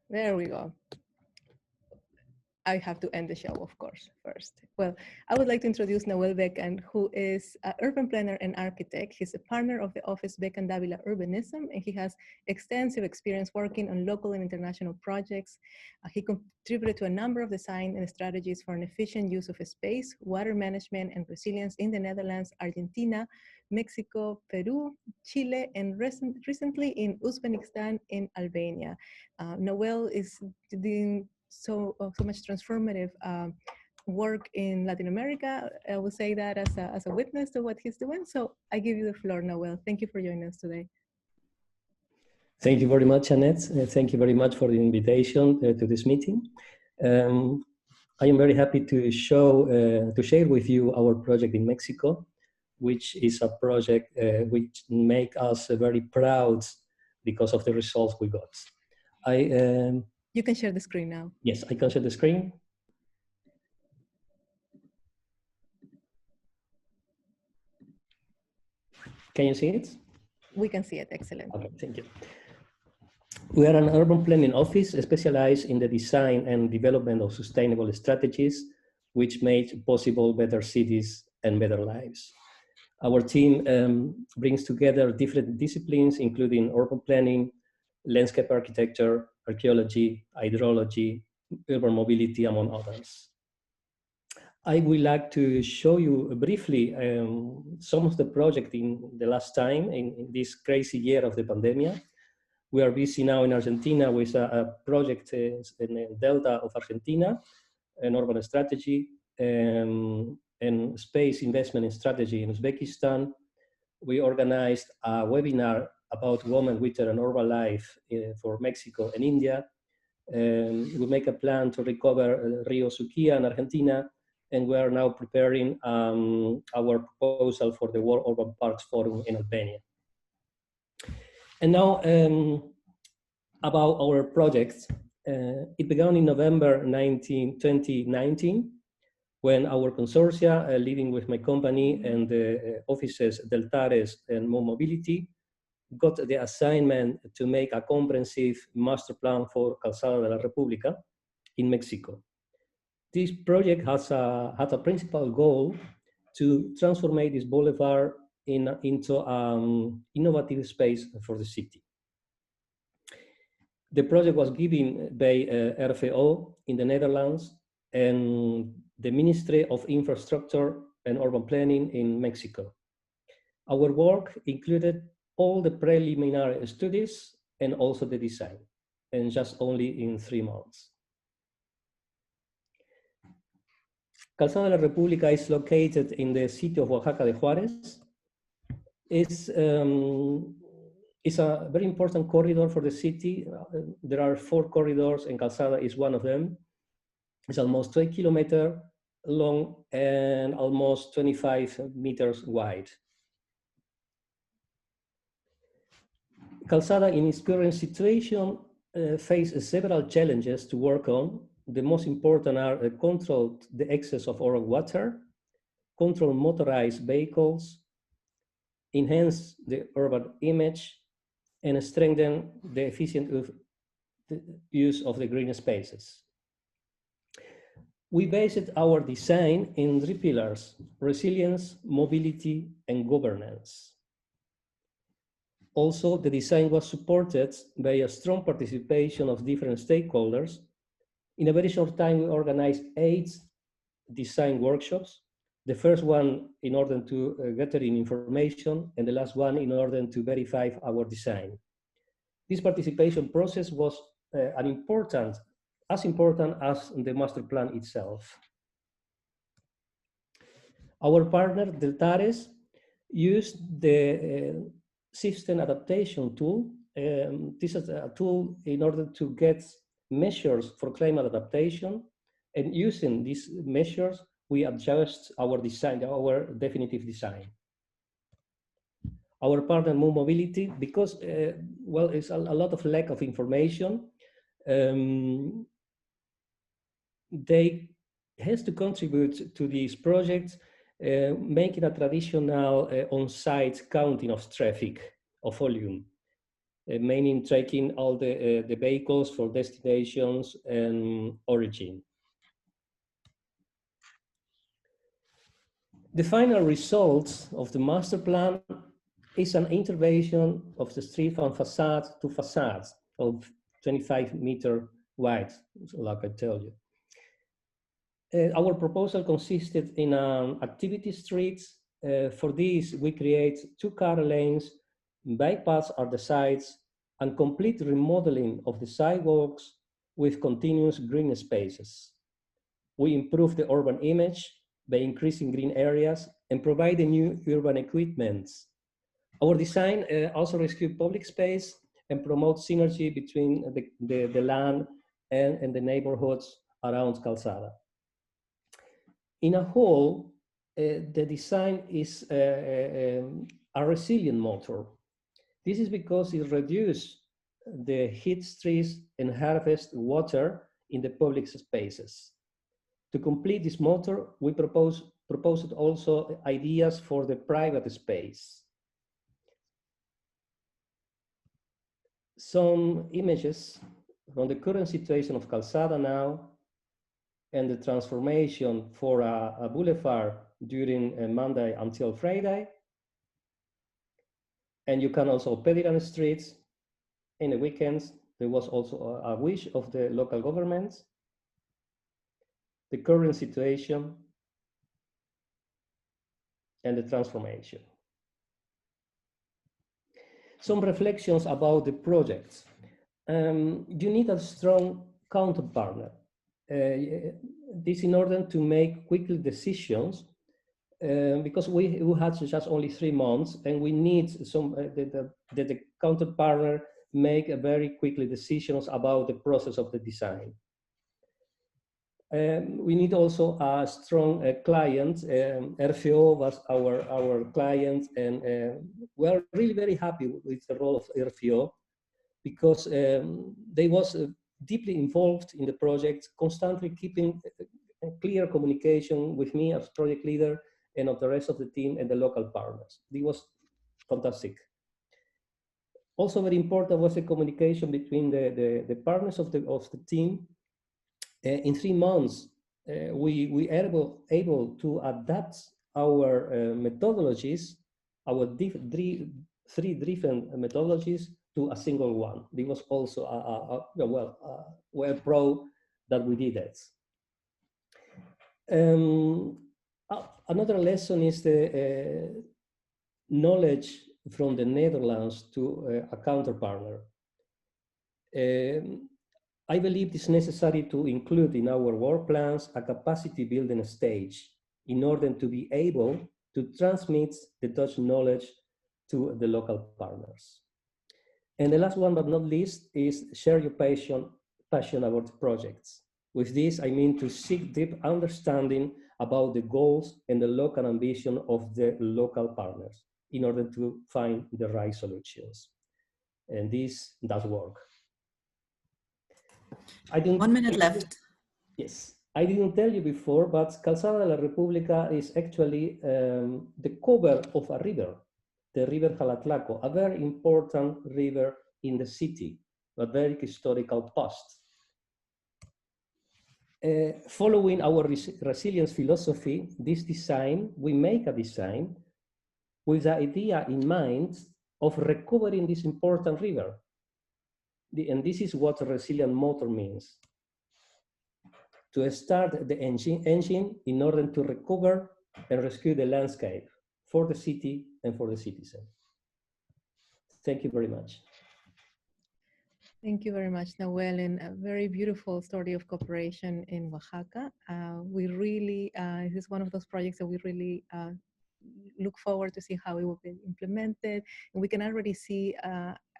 there we go. I have to end the show, of course, first. Well, I would like to introduce Noel Becan, who is an urban planner and architect. He's a partner of the office Becan Davila Urbanism, and he has extensive experience working on local and international projects. He contributed to a number of design and strategies for an efficient use of space, water management, and resilience in the Netherlands, Argentina, Mexico, Peru, Chile, and recently in Uzbekistan and Albania. Noel is doing so much transformative work in Latin America. I will say that as a witness to what he's doing. So I give you the floor, Noel. Thank you for joining us today. Thank you very much, Annette. Thank you very much for the invitation to this meeting. I am very happy to share with you our project in Mexico, which is a project which make us very proud because of the results we got. You can share the screen now. Yes, I can share the screen. Can you see it? We can see it. Excellent. Okay, thank you. We are an urban planning office specialized in the design and development of sustainable strategies, which make possible better cities and better lives. Our team brings together different disciplines, including urban planning, landscape architecture, archaeology, hydrology, urban mobility, among others. I would like to show you briefly some of the projects in the last time, in this crazy year of the pandemic. We are busy now in Argentina with a project in the Delta of Argentina, an urban strategy, and space investment and strategy in Uzbekistan. We organized a webinar about women, winter, and urban life for Mexico and India. We make a plan to recover Rio Suquía in Argentina, and we are now preparing our proposal for the World Urban Parks Forum in Albania. And now about our project. It began in November 2019, when our consortia, living with my company and the offices Deltares and Mo Mobility, got the assignment to make a comprehensive master plan for Calzada de la República in Mexico. This project had a principal goal to transform this boulevard into an innovative space for the city. The project was given by RFO in the Netherlands and the Ministry of Infrastructure and Urban Planning in Mexico. Our work included all the preliminary studies and also the design, and just only in 3 months. Calzada de la República is located in the city of Oaxaca de Juárez. It's a very important corridor for the city. There are 4 corridors, and Calzada is one of them. It's almost 2 kilometers long and almost 25 meters wide. Calzada, in its current situation, faces several challenges to work on. The most important are control the excess of oil water, control motorized vehicles, enhance the urban image, and strengthen the efficient use of the green spaces. We based our design in 3 pillars: resilience, mobility, and governance. Also, the design was supported by a strong participation of different stakeholders. In a very short time, we organized 8 design workshops. The first one in order to gather information, and the last one in order to verify our design. This participation process was as important as the master plan itself. Our partner, Deltares, used the system adaptation tool. This is a tool in order to get measures for climate adaptation, and using these measures, we adjust our design, our definitive design. Our partner, Mo Mobility, because well, it's a lot of lack of information. They has to contribute to these projects, making a traditional on-site counting of traffic, of volume, meaning tracking all the vehicles for destinations and origin. The final result of the master plan is an intervention of the street from facade to facade of 25-meter wide, like I tell you. Our proposal consisted in an activity street. For this, we create 2 car lanes, bypass at the sides, and complete remodeling of the sidewalks with continuous green spaces. We improve the urban image by increasing green areas and providing new urban equipment. Our design also rescue public space and promote synergy between the land and the neighborhoods around Calzada. In a whole, the design is a resilient motor. This is because it reduces the heat stress and harvest water in the public spaces. To complete this motor, we proposed also ideas for the private space. Some images from the current situation of Calzada now and the transformation for a boulevard during Monday until Friday. And you can also pedal on the streets in the weekends. There was also a wish of the local government. The current situation and the transformation. Some reflections about the project. You need a strong counterpartner. This in order to make quickly decisions, because we had just only 3 months, and we need some the counterpartner make a very quickly decisions about the process of the design. We need also a strong client. RFO was our client, and we are really very happy with the role of RFO because they was deeply involved in the project, constantly keeping clear communication with me as project leader and of the rest of the team and the local partners. It was fantastic. Also very important was the communication between the partners of the team. In 3 months, we are able to adapt our methodologies, our 3 different methodologies to a single one. It was also we're proud that we did that. Another lesson is the knowledge from the Netherlands to a counterpartner. I believe it's necessary to include in our work plans a capacity building stage in order to be able to transmit the Dutch knowledge to the local partners. And the last one but not least is share your passion about projects. With this, I mean to seek deep understanding about the goals and the local ambition of the local partners in order to find the right solutions. And this does work. 1 minute left. Yes, I didn't tell you before, but Calzada de la República is actually the cover of a river, the river Jalatlaco, a very important river in the city, a very historical past. Following our resilience philosophy, we make a design with the idea in mind of recovering this important river. And this is what a resilient motor means. To start the engine in order to recover and rescue the landscape for the city and for the citizen. Thank you very much. Thank you very much, Nahuel, and a very beautiful story of cooperation in Oaxaca. We really, this is one of those projects that we really look forward to see how it will be implemented. And we can already see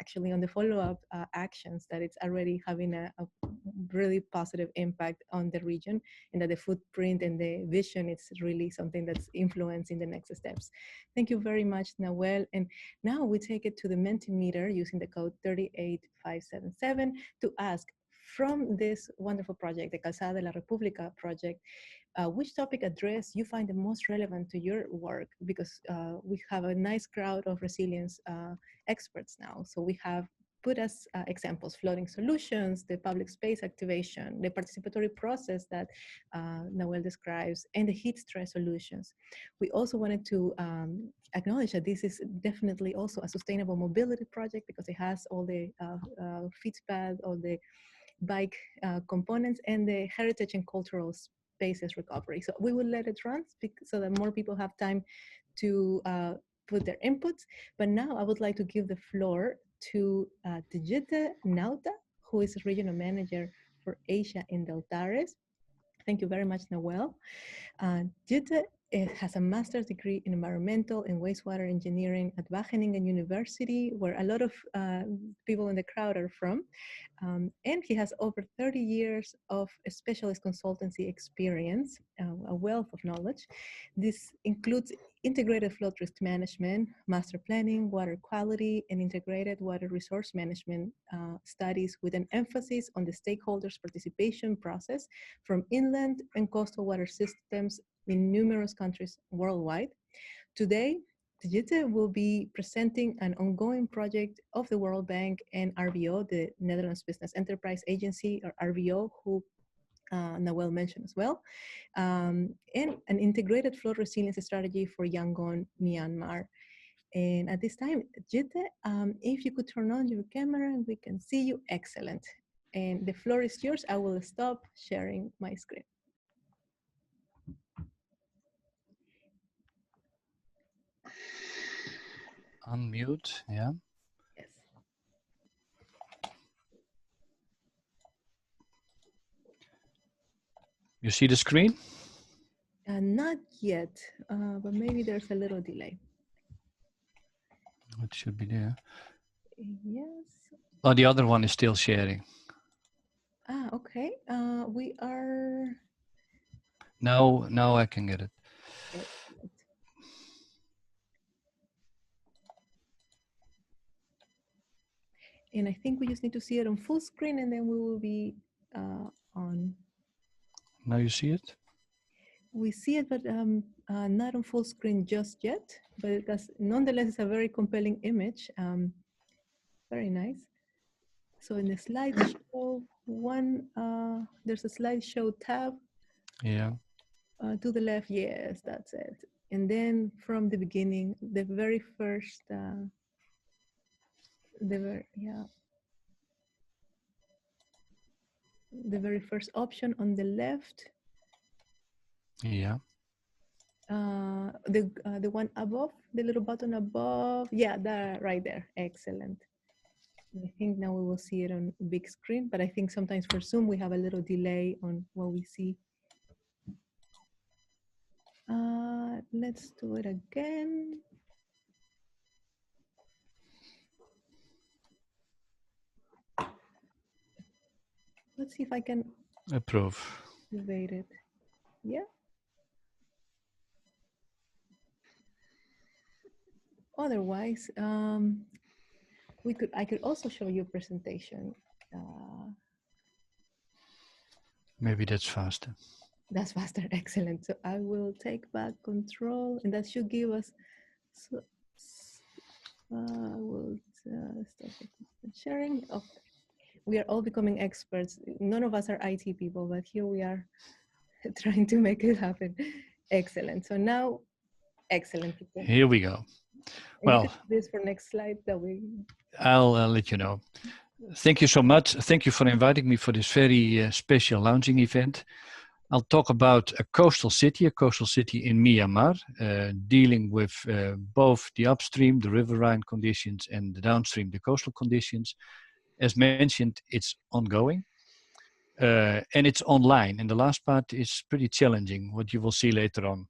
actually on the follow-up actions that it's already having a really positive impact on the region, and that the footprint and the vision is really something that's influencing the next steps. Thank you very much, Nahuel. And now we take it to the Mentimeter using the code 38577 to ask from this wonderful project, the Calzada de la República project, which topic address you find the most relevant to your work? Because we have a nice crowd of resilience experts now. So we have put as examples, floating solutions, the public space activation, the participatory process that Noel describes, and the heat stress solutions. We also wanted to acknowledge that this is definitely also a sustainable mobility project because it has all the feed pad, all the bike components, and the heritage and cultural spaces recovery. So we will let it run so that more people have time to put their inputs. But now I would like to give the floor to Tejita Nauta, who is regional manager for Asia in Deltares. Thank you very much, Noel. Jutta has a master's degree in environmental and wastewater engineering at Wageningen University, where a lot of people in the crowd are from. And he has over 30 years of specialist consultancy experience, a wealth of knowledge. This includes integrated flood risk management, master planning, water quality, and integrated water resource management studies with an emphasis on the stakeholders' participation process from inland and coastal water systems in numerous countries worldwide. Today, Tejita will be presenting an ongoing project of the World Bank and RBO, the Netherlands Business Enterprise Agency, or RBO, who Noel mentioned as well, and an integrated flood resilience strategy for Yangon, Myanmar. And at this time, Jutta, if you could turn on your camera, we can see you. Excellent. And the floor is yours. I will stop sharing my screen. Unmute, yeah. Yes. You see the screen? Not yet, but maybe there's a little delay. It should be there. Yes. Oh, the other one is still sharing. Ah, okay. We are. Now I can get it. Excellent. And I think we just need to see it on full screen, and then we will be on. Now you see it? We see it, but not on full screen just yet. But it does, nonetheless, it's a very compelling image. Very nice. So in the slideshow there's a slideshow tab. Yeah. To the left, yes, that's it. And then from the beginning, the very first, the very first option on the left. Yeah. The one above, the little button above. Yeah, that right there. Excellent. I think now we will see it on big screen, but I think sometimes for Zoom we have a little delay on what we see. Let's do it again. Let's see if I can Approve. activate it. Yeah. Otherwise, I could also show you a presentation. Maybe that's faster. That's faster. Excellent. So I will take back control, and that should give us. So, I will stop sharing. Okay. We are all becoming experts. None of us are IT people, but here we are trying to make it happen. Excellent. So now, excellent. Here we go. And well, this for next slide that we. I'll let you know. Thank you so much. Thank you for inviting me for this very special launching event. I'll talk about a coastal city in Myanmar, dealing with both the upstream, the riverine conditions, and the downstream, the coastal conditions. As mentioned, it's ongoing and it's online. And the last part is pretty challenging, what you will see later on.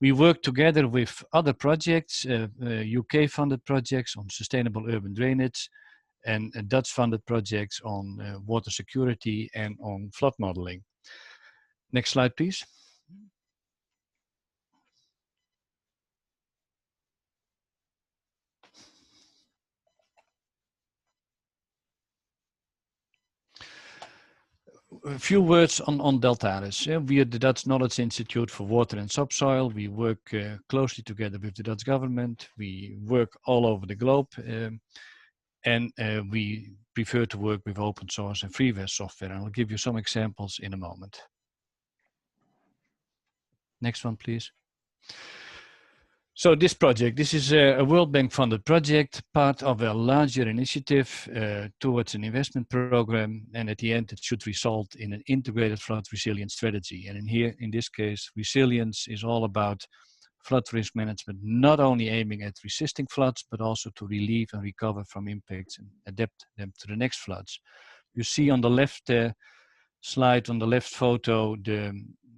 We work together with other projects, UK-funded projects on sustainable urban drainage, and Dutch-funded projects on water security and on flood modeling. Next slide, please. a few words on Deltares. We are the Dutch Knowledge Institute for Water and Subsoil. We work closely together with the Dutch government. We work all over the globe. And we prefer to work with open source and freeware software. And I'll give you some examples in a moment. Next one, please. So this project, this is a World Bank funded project, part of a larger initiative towards an investment program. And at the end, it should result in an integrated flood resilience strategy. And in this case, resilience is all about flood risk management, not only aiming at resisting floods, but also to relieve and recover from impacts and adapt them to the next floods. You see on the left slide, on the left photo, the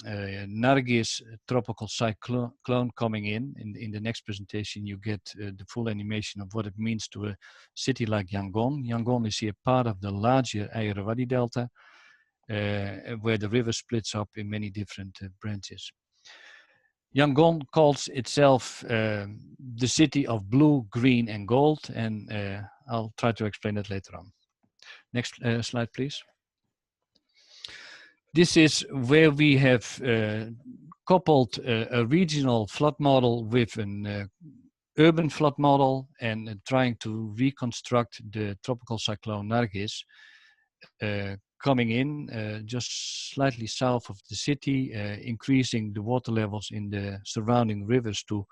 Nargis tropical cyclone coming in. In the next presentation, you get the full animation of what it means to a city like Yangon. Yangon is here part of the larger Irrawaddy Delta, where the river splits up in many different branches. Yangon calls itself the city of blue, green, and gold, and I'll try to explain that later on. Next slide, please. This is where we have coupled a regional flood model with an urban flood model and trying to reconstruct the tropical cyclone Nargis coming in just slightly south of the city, increasing the water levels in the surrounding rivers to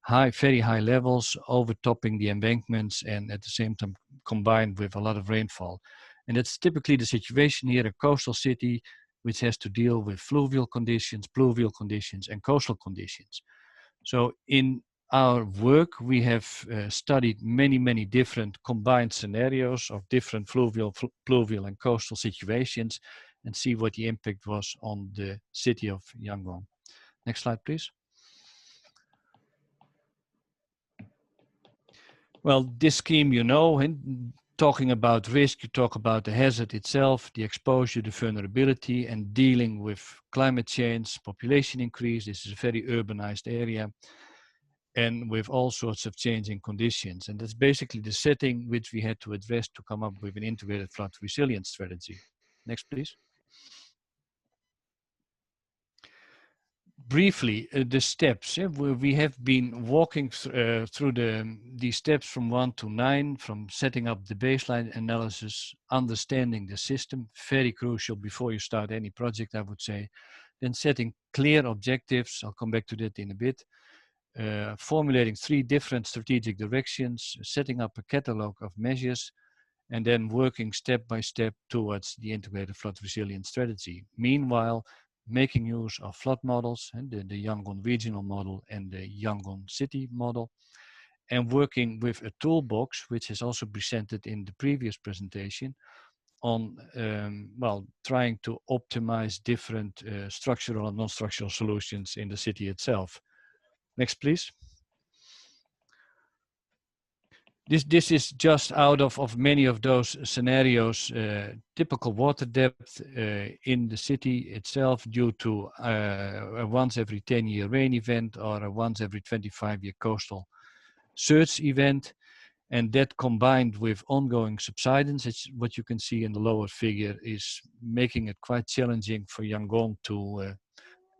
very high levels, overtopping the embankments, and at the same time combined with a lot of rainfall. And that's typically the situation here, a coastal city which has to deal with fluvial conditions, pluvial conditions, and coastal conditions. So in our work, we have studied many different combined scenarios of different fluvial, pluvial, and coastal situations and see what the impact was on the city of Yangon. Next slide, please. Well, this scheme, you know, and talking about risk, you talk about the hazard itself, the exposure, the vulnerability, and dealing with climate change, population increase. This is a very urbanized area, and with all sorts of changing conditions. And that's basically the setting which we had to address to come up with an integrated flood resilience strategy. Next, please. Briefly, the steps. We have been walking through these steps from 1 to 9, from setting up the baseline analysis, understanding the system, very crucial before you start any project, I would say. Then setting clear objectives, I'll come back to that in a bit. Formulating 3 different strategic directions, setting up a catalog of measures, and then working step by step towards the integrated flood resilience strategy. Meanwhile, making use of flood models, and the Yangon regional model and the Yangon city model, and working with a toolbox, which is also presented in the previous presentation, on trying to optimize different structural and non-structural solutions in the city itself. Next, please. This is just out of many of those scenarios, typical water depth in the city itself due to a once every 10-year rain event or a once every 25-year coastal surge event. And that combined with ongoing subsidence, it's what you can see in the lower figure, is making it quite challenging for Yangon to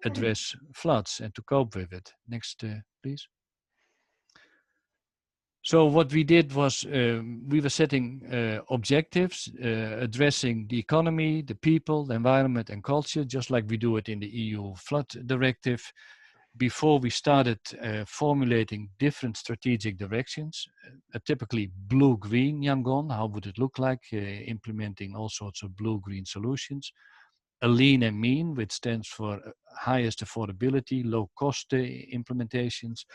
address floods and to cope with it. Next, please. So what we did was we were setting objectives, addressing the economy, the people, the environment, and culture, just like we do it in the EU Flood Directive. Before we started formulating different strategic directions, typically blue-green Yangon, how would it look like, implementing all sorts of blue-green solutions. A lean and mean, which stands for highest affordability, low-cost implementations.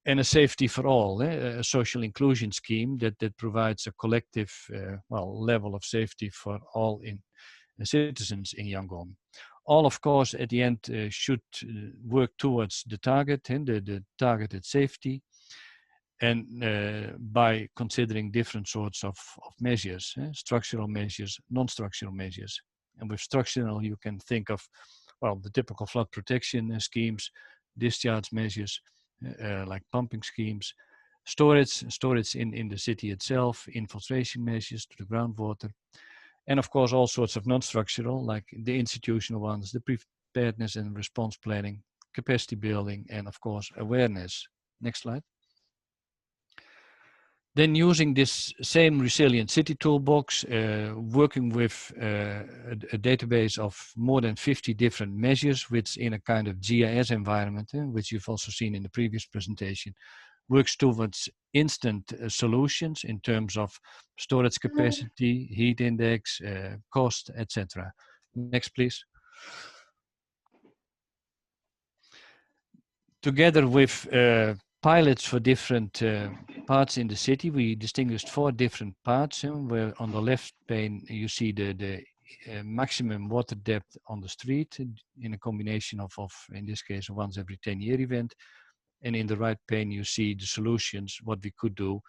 And a safety for all, a social inclusion scheme that provides a collective level of safety for all citizens in Yangon. All, of course, at the end should work towards the target and the targeted safety, and by considering different sorts of measures, structural measures, non-structural measures. And with structural, you can think of, the typical flood protection schemes, discharge measures, like pumping schemes, storage in the city itself, infiltration measures to the groundwater, And of course, all sorts of non-structural, like the institutional ones, the preparedness and response planning, capacity building, and of course, awareness. Next slide. Then using this same resilient city toolbox, working with a database of more than 50 different measures, which in a kind of GIS environment, which you've also seen in the previous presentation, works towards instant solutions in terms of storage capacity, heat index, cost, etc. Next, please. Together with pilots for different parts in the city, we distinguished 4 different parts, where on the left pane you see the maximum water depth on the street in a combination of in this case, a once every 10-year event. And in the right pane, you see the solutions, what we could do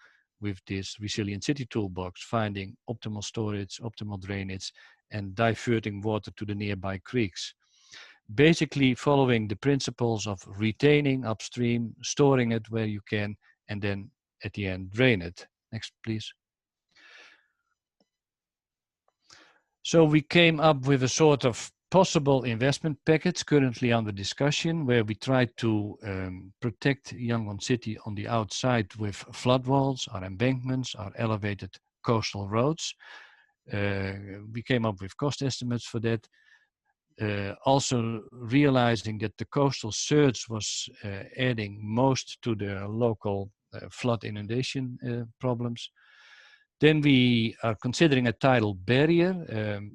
with this resilient city toolbox, finding optimal storage, optimal drainage, and diverting water to the nearby creeks. Basically following the principles of retaining upstream, storing it where you can, and then at the end, drain it. Next, please. So we came up with a sort of possible investment package currently under discussion, where we try to protect Yangon City on the outside with flood walls, our embankments, our elevated coastal roads. We came up with cost estimates for that. Also realizing that the coastal surge was adding most to the local flood inundation problems. Then we are considering a tidal barrier,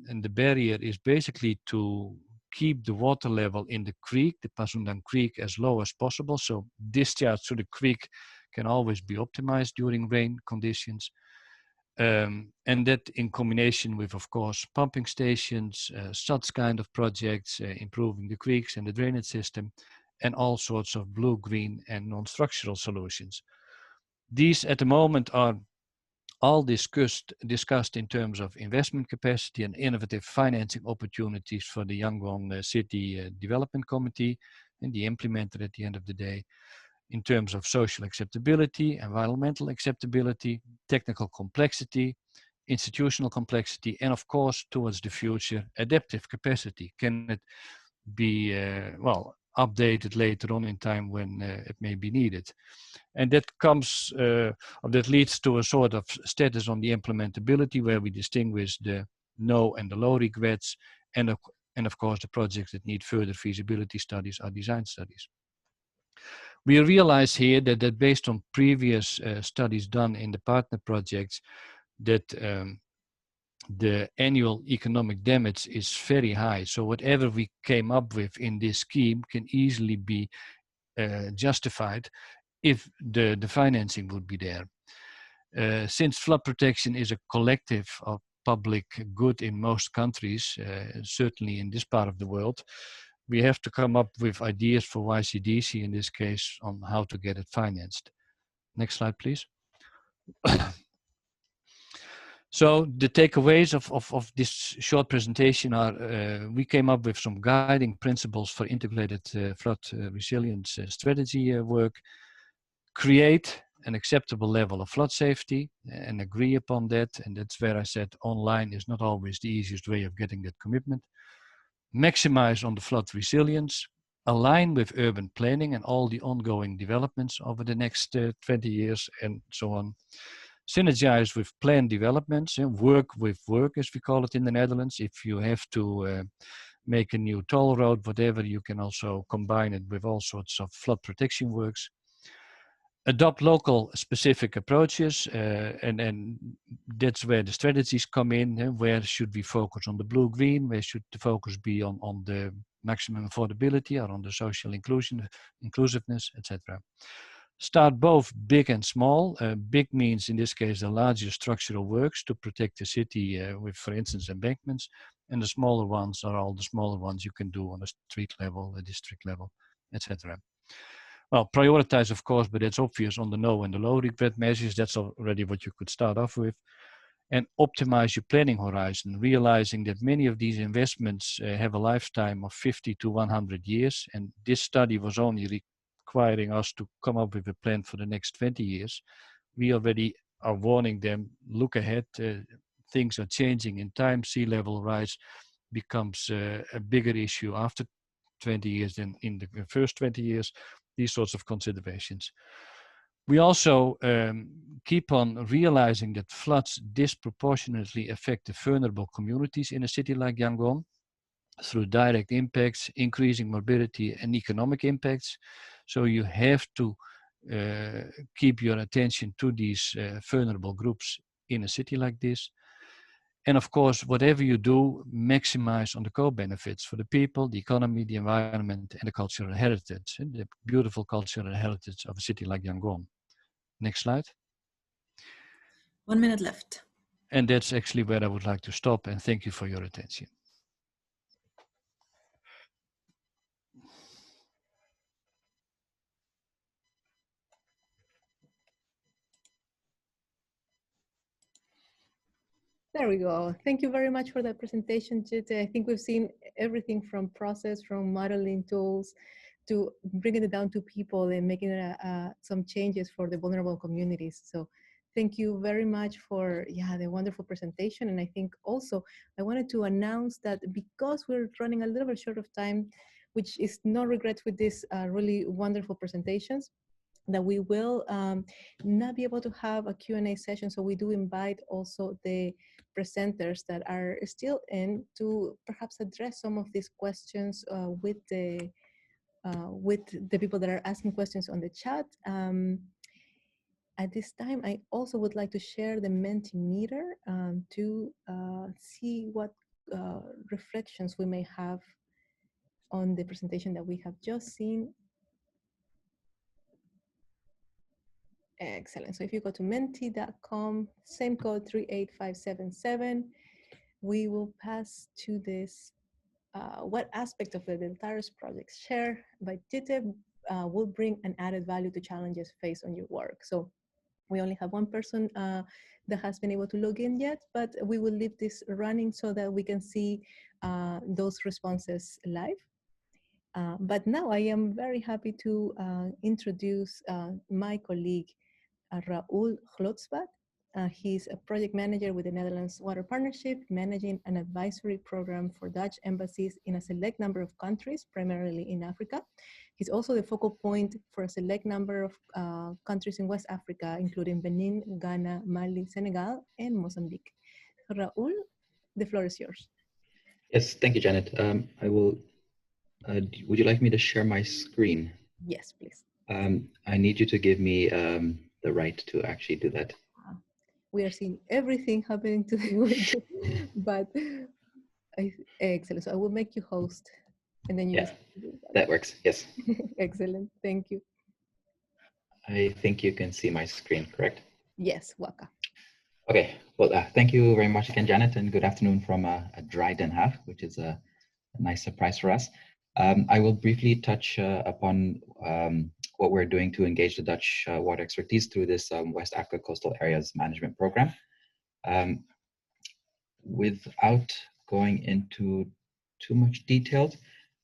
and the barrier is basically to keep the water level in the creek, the Pasundan Creek, as low as possible. So discharge to the creek can always be optimized during rain conditions. And that in combination with, of course, pumping stations, such kind of projects, improving the creeks and the drainage system, and all sorts of blue, green, and non-structural solutions. These at the moment are all discussed in terms of investment capacity and innovative financing opportunities for the Yangon City Development Committee and the implementer at the end of the day, in terms of social acceptability, environmental acceptability, technical complexity, institutional complexity, and of course, towards the future, adaptive capacity. Can it be, well, updated later on in time when it may be needed? And that comes, or that leads to a sort of status on the implementability, where we distinguish the no and the low regrets, and of course, the projects that need further feasibility studies are design studies. We realize here that based on previous studies done in the partner projects, that the annual economic damage is very high. So whatever we came up with in this scheme can easily be justified if the financing would be there. Since flood protection is a collective of public good in most countries, certainly in this part of the world, we have to come up with ideas for YCDC in this case on how to get it financed. Next slide, please. So the takeaways of this short presentation are, we came up with some guiding principles for integrated flood resilience strategy work, create an acceptable level of flood safety and agree upon that. And that's where I said online is not always the easiest way of getting that commitment. Maximize on the flood resilience, align with urban planning and all the ongoing developments over the next 20 years and so on. Synergize with planned developments and work with work, as we call it in the Netherlands. If you have to make a new toll road, whatever, you can also combine it with all sorts of flood protection works. Adopt local specific approaches, and that's where the strategies come in. Where should we focus on the blue-green? Where should the focus be on the maximum affordability or on the social inclusiveness, etc. Start both big and small. Big means in this case the larger structural works to protect the city with, for instance, embankments, and the smaller ones are all the smaller ones you can do on a street level, a district level, etc. Well, prioritize, of course, but it's obvious on the no and the low regret measures. That's already what you could start off with. And optimize your planning horizon, realizing that many of these investments have a lifetime of 50 to 100 years. And this study was only requiring us to come up with a plan for the next 20 years. We already are warning them, look ahead, things are changing in time. Sea level rise becomes a bigger issue after 20 years than in the first 20 years, these sorts of considerations. We also keep on realizing that floods disproportionately affect the vulnerable communities in a city like Yangon through direct impacts, increasing morbidity and economic impacts. So you have to keep your attention to these vulnerable groups in a city like this. And of course, whatever you do, maximize on the co-benefits for the people, the economy, the environment, and the cultural heritage, and the beautiful cultural heritage of a city like Yangon. Next slide. 1 minute left. And that's actually where I would like to stop, and thank you for your attention. There we go. Thank you very much for that presentation, Jite. I think we've seen everything from process, from modeling tools, to bringing it down to people and making some changes for the vulnerable communities. So thank you very much for the wonderful presentation. And I think also I wanted to announce that because we're running a little bit short of time, which is no regrets with these really wonderful presentations, that we will not be able to have a Q&A session. So we do invite also the presenters that are still in to perhaps address some of these questions with the people that are asking questions on the chat. At this time, I also would like to share the Mentimeter to see what reflections we may have on the presentation that we have just seen. Excellent. So if you go to menti.com, same code 38577, we will pass to this. What aspect of the Deltares project shared by Jite will bring an added value to challenges faced on your work? So we only have one person that has been able to log in yet, but we will leave this running so that we can see those responses live. But now I am very happy to introduce my colleague, Raúl Glotzbach. He's a project manager with the Netherlands Water Partnership, managing an advisory program for Dutch embassies in a select number of countries, primarily in Africa. He's also the focal point for a select number of countries in West Africa, including Benin, Ghana, Mali, Senegal, and Mozambique. Raúl, the floor is yours. Yes, thank you, Janet. I will. Would you like me to share my screen? Yes, please. I need you to give me the right to actually do that. We are seeing everything happening today, but excellent. So I will make you host, and then you. Yeah, that works. Yes. Excellent. Thank you. I think you can see my screen, correct? Yes, Waka. Okay. Well, thank you very much again, Janet, and good afternoon from a dry Den Haag, which is a nice surprise for us. I will briefly touch upon what we're doing to engage the Dutch water expertise through this West Africa Coastal Areas Management Program. Without going into too much detail,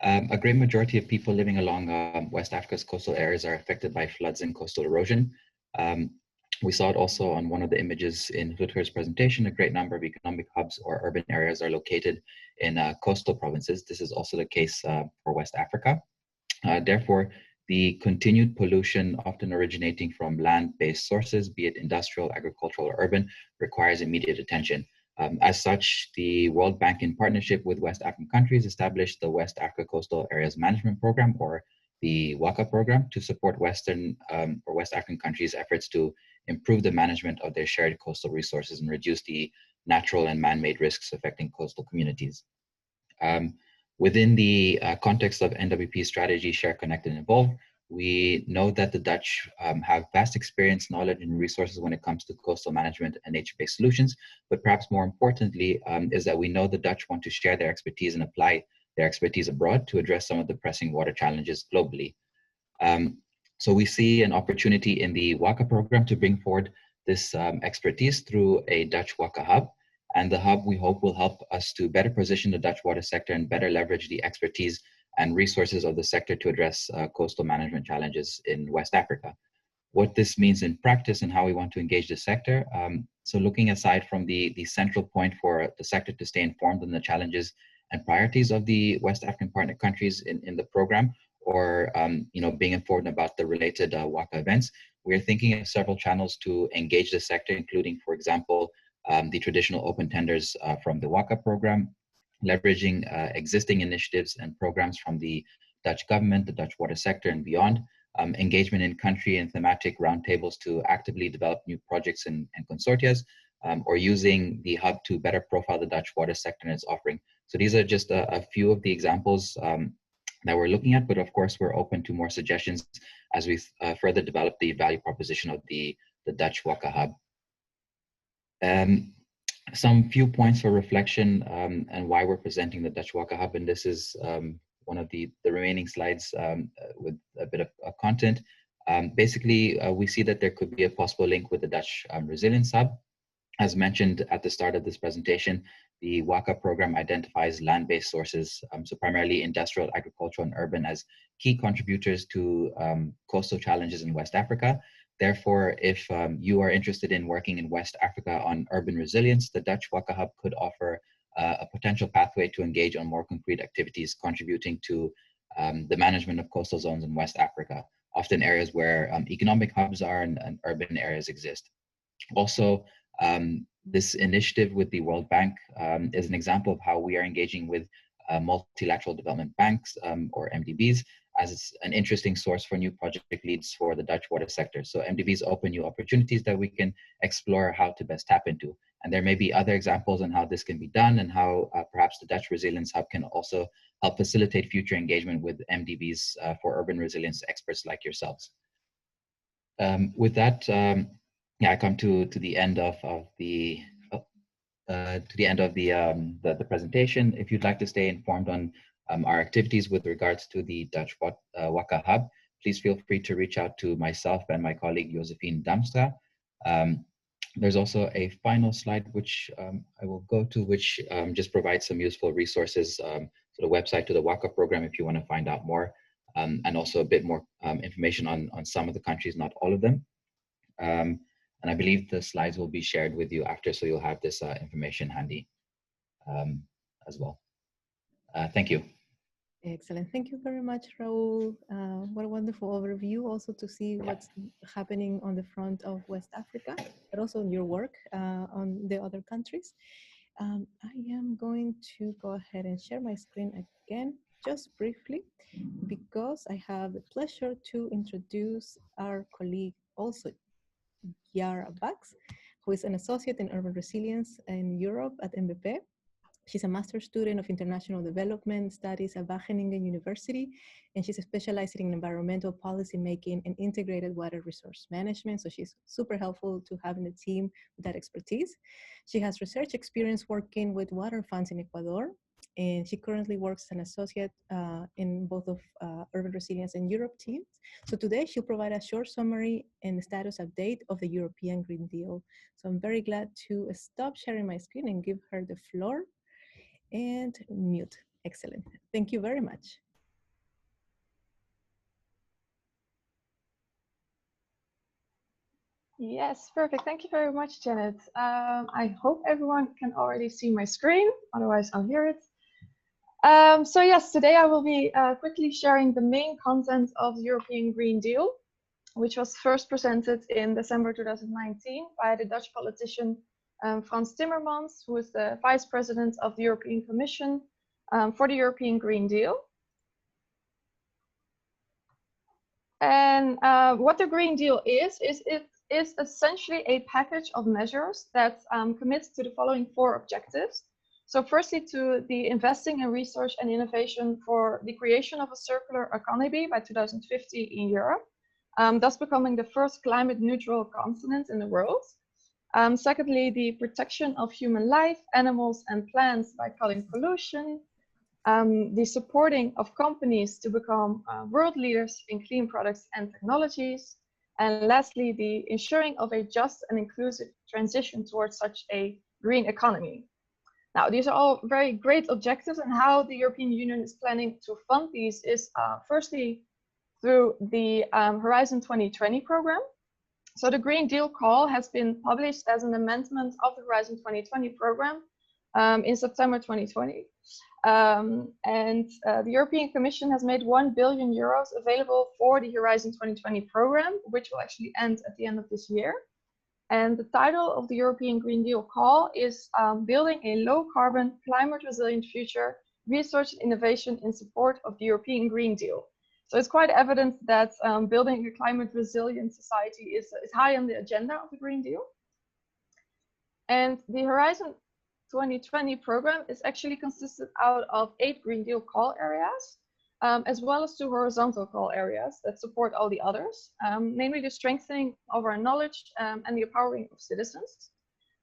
a great majority of people living along West Africa's coastal areas are affected by floods and coastal erosion. We saw it also on one of the images in Rutger's presentation. A great number of economic hubs or urban areas are located in coastal provinces. This is also the case for West Africa. Therefore, the continued pollution, often originating from land-based sources, be it industrial, agricultural, or urban, requires immediate attention. As such, the World Bank, in partnership with West African countries, established the West Africa Coastal Areas Management Program, or the WACA program, to support Western or West African countries' efforts to improve the management of their shared coastal resources and reduce the natural and man-made risks affecting coastal communities. Within the context of NWP strategy, Share, Connect, and Evolve, we know that the Dutch have vast experience, knowledge, and resources when it comes to coastal management and nature-based solutions. But perhaps more importantly is that we know the Dutch want to share their expertise and apply their expertise abroad to address some of the pressing water challenges globally. So we see an opportunity in the WACA program to bring forward this expertise through a Dutch WACA hub. And the hub, we hope, will help us to better position the Dutch water sector and better leverage the expertise and resources of the sector to address coastal management challenges in West Africa. what this means in practice and how we want to engage the sector. So looking aside from the central point for the sector to stay informed on the challenges and priorities of the West African partner countries in the program, or being informed about the related WACA events, we're thinking of several channels to engage the sector, including, for example, the traditional open tenders from the WACA program, leveraging existing initiatives and programs from the Dutch government, the Dutch water sector, and beyond. Engagement in country and thematic roundtables to actively develop new projects and consortias, or using the hub to better profile the Dutch water sector and its offering. So these are just a few of the examples that we're looking at, but of course we're open to more suggestions as we further develop the value proposition of the Dutch WACA hub. Some few points for reflection and why we're presenting the Dutch WACA hub, and this is one of the remaining slides with a bit of content. Basically, we see that there could be a possible link with the Dutch Resilience Hub. As mentioned at the start of this presentation, the WACA program identifies land-based sources, so primarily industrial, agricultural, and urban, as key contributors to coastal challenges in West Africa. Therefore, if you are interested in working in West Africa on urban resilience, the Dutch WACA hub could offer a potential pathway to engage on more concrete activities contributing to the management of coastal zones in West Africa, often areas where economic hubs are and urban areas exist. Also, this initiative with the World Bank is an example of how we are engaging with multilateral development banks, or MDBs, as an interesting source for new project leads for the Dutch water sector. So MDBs open new opportunities that we can explore how to best tap into. And there may be other examples on how this can be done and how perhaps the Dutch Resilience Hub can also help facilitate future engagement with MDBs for urban resilience experts like yourselves. With that, yeah, I come to the end of the presentation. If you'd like to stay informed on our activities with regards to the Dutch WACA Hub, please feel free to reach out to myself and my colleague Josephine Damstra. There's also a final slide which I will go to, which just provides some useful resources to the website, to the WACA program if you want to find out more, and also a bit more information on some of the countries, not all of them. And I believe the slides will be shared with you after, so you'll have this information handy as well. Thank you. Excellent. Thank you very much, Raul. What a wonderful overview, also to see what's happening on the front of West Africa, but also in your work on the other countries. I am going to go ahead and share my screen again, just briefly, because I have the pleasure to introduce our colleague, also Yara Bax, who is an associate in urban resilience in Europe at NWP. She's a master's student of international development studies at Wageningen University, and she's specializing in environmental policy making and integrated water resource management. So she's super helpful to have in the team with that expertise. She has research experience working with water funds in Ecuador, and she currently works as an associate in both of Urban Resilience and Europe teams. So today she'll provide a short summary and the status update of the European Green Deal. So I'm very glad to stop sharing my screen and give her the floor. And mute. Excellent. Thank you very much. Yes, perfect. Thank you very much, Janet. I hope everyone can already see my screen, otherwise I'll hear it. So yes, today I will be quickly sharing the main content of the European Green Deal, which was first presented in December 2019 by the Dutch politician Frans Timmermans, who is the Vice President of the European Commission for the European Green Deal. And what the Green Deal is it is essentially a package of measures that commits to the following 4 objectives. So firstly, to the investing in research and innovation for the creation of a circular economy by 2050 in Europe, thus becoming the first climate neutral continent in the world. Secondly, the protection of human life, animals, and plants by cutting pollution. The supporting of companies to become world leaders in clean products and technologies. And lastly, the ensuring of a just and inclusive transition towards such a green economy. Now, these are all very great objectives, and how the European Union is planning to fund these is firstly through the Horizon 2020 program, So the Green Deal call has been published as an amendment of the Horizon 2020 program in September 2020. The European Commission has made 1 billion euros available for the Horizon 2020 program, which will actually end at the end of this year. And the title of the European Green Deal call is Building a Low Carbon, Climate Resilient Future, Research and Innovation in Support of the European Green Deal. So it's quite evident that building a climate resilient society is high on the agenda of the Green Deal. And the Horizon 2020 program is actually consisted out of 8 Green Deal call areas, as well as 2 horizontal call areas that support all the others, namely the strengthening of our knowledge and the empowering of citizens.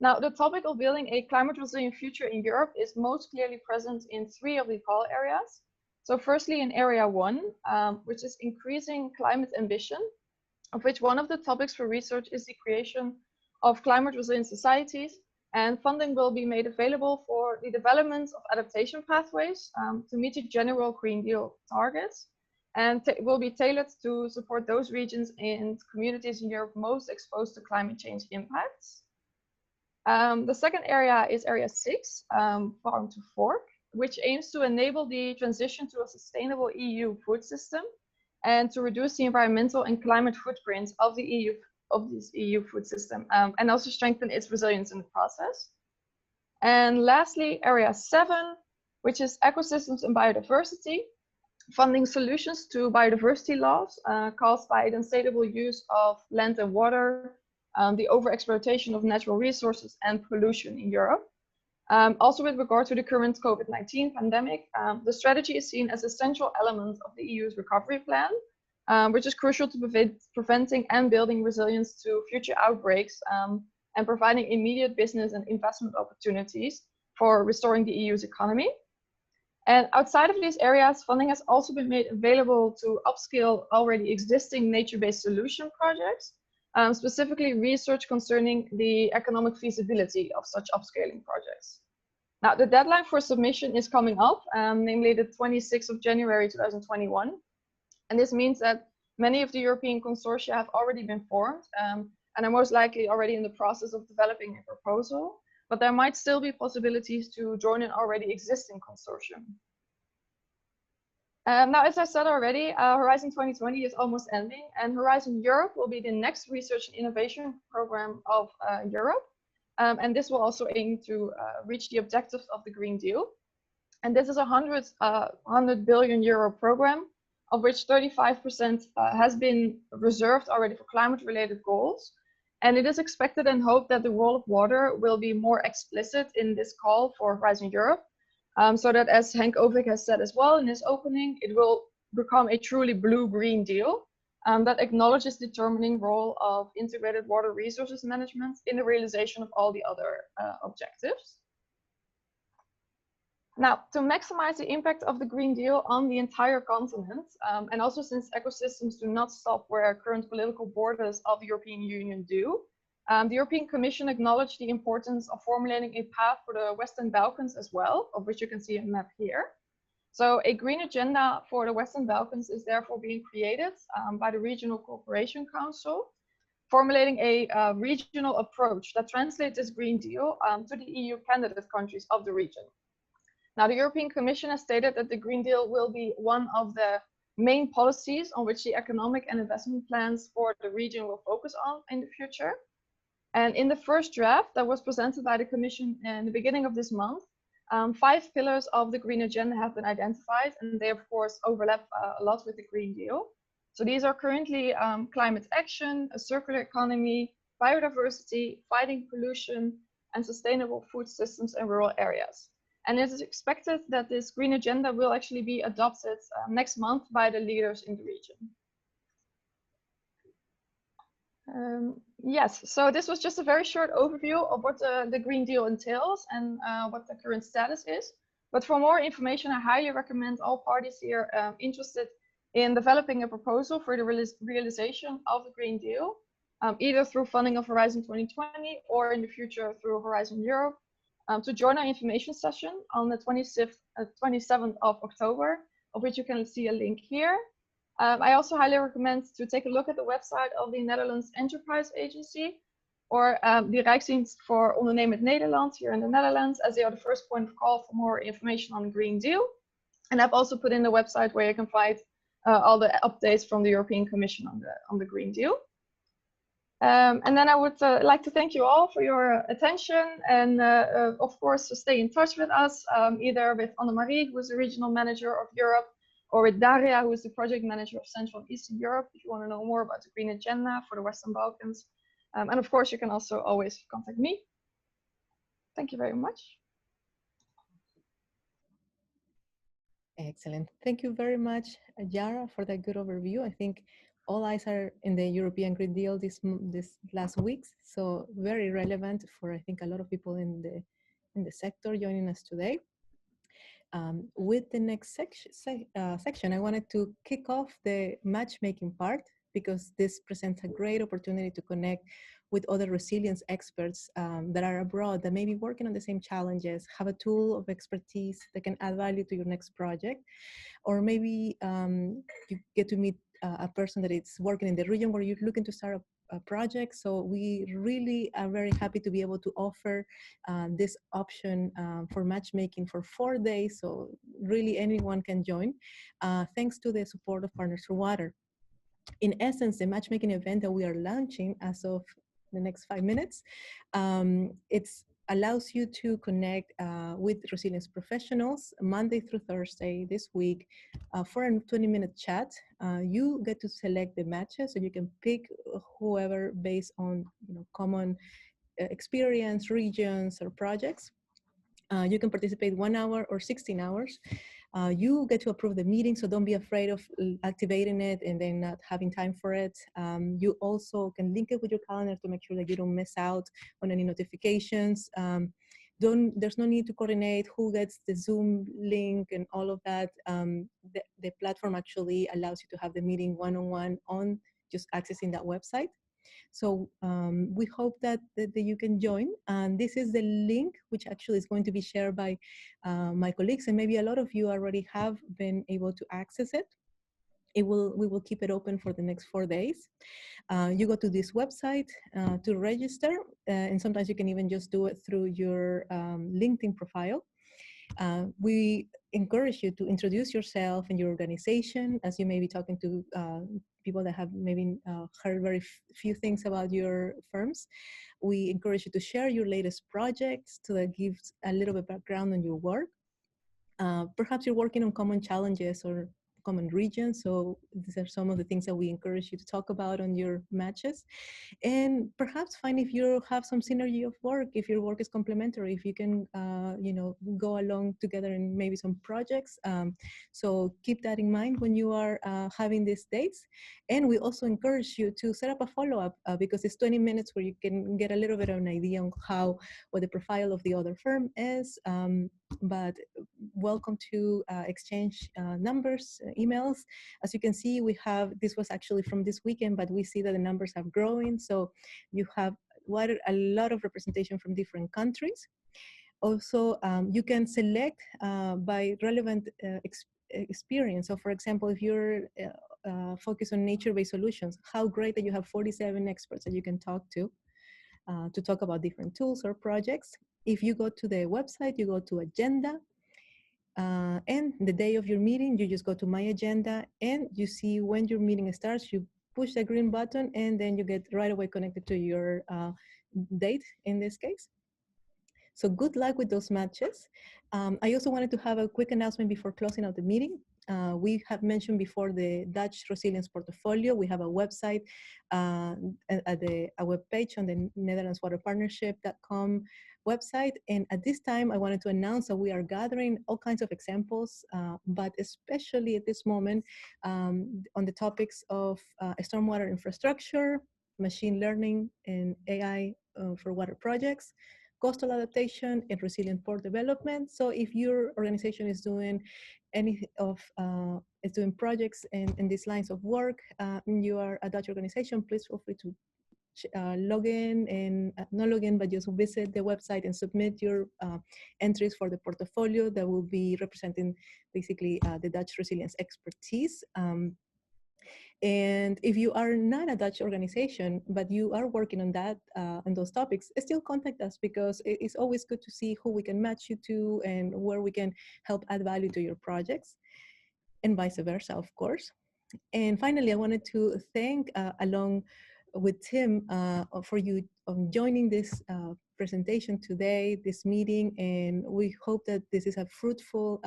Now, the topic of building a climate resilient future in Europe is most clearly present in 3 of the call areas. So firstly, in area 1, which is increasing climate ambition, of which one of the topics for research is the creation of climate resilient societies, and funding will be made available for the development of adaptation pathways to meet the general Green Deal targets, and will be tailored to support those regions and communities in Europe most exposed to climate change impacts. The second area is area 6, farm to fork, which aims to enable the transition to a sustainable EU food system and to reduce the environmental and climate footprint of the this EU food system, and also strengthen its resilience in the process. And lastly, area 7, which is ecosystems and biodiversity, funding solutions to biodiversity loss caused by the unsustainable use of land and water, the overexploitation of natural resources and pollution in Europe. Also with regard to the current COVID-19 pandemic, the strategy is seen as a central element of the EU's recovery plan, which is crucial to preventing and building resilience to future outbreaks and providing immediate business and investment opportunities for restoring the EU's economy. And outside of these areas, funding has also been made available to upskill already existing nature-based solution projects, specifically research concerning the economic feasibility of such upscaling projects. Now, the deadline for submission is coming up, namely the 26th of January 2021. And this means that many of the European consortia have already been formed and are most likely already in the process of developing a proposal, but there might still be possibilities to join an already existing consortium. Now, as I said already, Horizon 2020 is almost ending, and Horizon Europe will be the next research and innovation program of Europe. And this will also aim to reach the objectives of the Green Deal. And this is a 100 billion euro program, of which 35% has been reserved already for climate-related goals. And it is expected and hoped that the role of water will be more explicit in this call for Horizon Europe, so that, as Henk Ovik has said as well in his opening, it will become a truly blue-green deal that acknowledges the determining role of integrated water resources management in the realization of all the other objectives. Now, to maximize the impact of the Green Deal on the entire continent, and also since ecosystems do not stop where current political borders of the European Union do, the European Commission acknowledged the importance of formulating a path for the Western Balkans as well, of which you can see a map here. So a green agenda for the Western Balkans is therefore being created by the Regional Cooperation Council, formulating a regional approach that translates this Green Deal to the EU candidate countries of the region. Now, the European Commission has stated that the Green Deal will be one of the main policies on which the economic and investment plans for the region will focus on in the future. And in the first draft that was presented by the Commission in the beginning of this month, 5 pillars of the Green Agenda have been identified, and they of course overlap a lot with the Green Deal. So these are currently climate action, a circular economy, biodiversity, fighting pollution, and sustainable food systems in rural areas. And it is expected that this Green Agenda will actually be adopted next month by the leaders in the region. Yes, so this was just a very short overview of what the Green Deal entails and what the current status is. But for more information, I highly recommend all parties here interested in developing a proposal for the realization of the Green Deal, either through funding of Horizon 2020 or in the future through Horizon Europe, to join our information session on the 27th of October, of which you can see a link here. I also highly recommend to take a look at the website of the Netherlands Enterprise Agency, or the Rijksdienst voor Ondernemend Nederland here in the Netherlands, as they are the first point of call for more information on the Green Deal. And I've also put in the website where you can find all the updates from the European Commission on the Green Deal. And then I would like to thank you all for your attention, and of course, stay in touch with us, either with Annemarie, who is the regional manager of Europe, or with Daria, who is the project manager of Central and Eastern Europe, if you want to know more about the Green Agenda for the Western Balkans. And of course, you can also always contact me. Thank you very much. Excellent. Thank you very much, Yara, for that good overview. I think all eyes are in the European Green Deal this last weeks, so very relevant for, I think, a lot of people in the sector joining us today. With the next section, I wanted to kick off the matchmaking part, because this presents a great opportunity to connect with other resilience experts that are abroad, that may be working on the same challenges, have a tool of expertise that can add value to your next project. Or maybe you get to meet a person that is working in the region where you're looking to start a project. So we really are very happy to be able to offer this option for matchmaking for 4 days. So really anyone can join, thanks to the support of Partners for Water. In essence, the matchmaking event that we are launching as of the next 5 minutes, it allows you to connect with resilience professionals Monday through Thursday this week for a 20-minute chat. You get to select the matches, so you can pick whoever based on common experience, regions, or projects. You can participate 1 hour or 16 hours. You get to approve the meeting, so don't be afraid of activating it and then not having time for it. You also can link it with your calendar to make sure that you don't miss out on any notifications. There's no need to coordinate who gets the Zoom link and all of that. The platform actually allows you to have the meeting one-on-one on just accessing that website. So we hope that you can join. And this is the link, which actually is going to be shared by my colleagues. And maybe a lot of you already have been able to access it. We will keep it open for the next 4 days. You go to this website to register. And sometimes you can even just do it through your LinkedIn profile. We encourage you to introduce yourself and your organization, as you may be talking to people that have maybe heard very few things about your firms. We encourage you to share your latest projects so that gives a little bit of background on your work. Perhaps you're working on common challenges or common regions, so these are some of the things that we encourage you to talk about on your matches. And perhaps find if you have some synergy of work, if your work is complementary, if you can go along together in maybe some projects. So keep that in mind when you are having these dates. And we also encourage you to set up a follow-up because it's 20 minutes where you can get a little bit of an idea on what the profile of the other firm is. But welcome to exchange numbers, emails. As you can see, this was actually from this weekend, but we see that the numbers are growing. So you have a lot of representation from different countries. Also, you can select by relevant experience. So for example, if you're focused on nature-based solutions, how great that you have 47 experts that you can talk to talk about different tools or projects. If you go to the website, you go to agenda, and the day of your meeting, you just go to my agenda and you see when your meeting starts, you push the green button and then you get right away connected to your date in this case. So good luck with those matches. I also wanted to have a quick announcement before closing out the meeting. We have mentioned before the Dutch Resilience Portfolio. We have a website, a web page on the NetherlandsWaterPartnership.com website. And at this time, I wanted to announce that we are gathering all kinds of examples, but especially at this moment on the topics of stormwater infrastructure, machine learning, and AI for water projects, coastal adaptation, and resilient port development. So if your organization is doing doing projects in these lines of work, and you are a Dutch organization, please feel free to log in and not log in, but just visit the website and submit your entries for the portfolio that will be representing basically the Dutch resilience expertise. And if you are not a Dutch organization, but you are working on that, on those topics, still contact us, because it's always good to see who we can match you to and where we can help add value to your projects, and vice versa, of course. And finally, I wanted to thank, along with Tim, for you joining this presentation today, this meeting, and we hope that this is a fruitful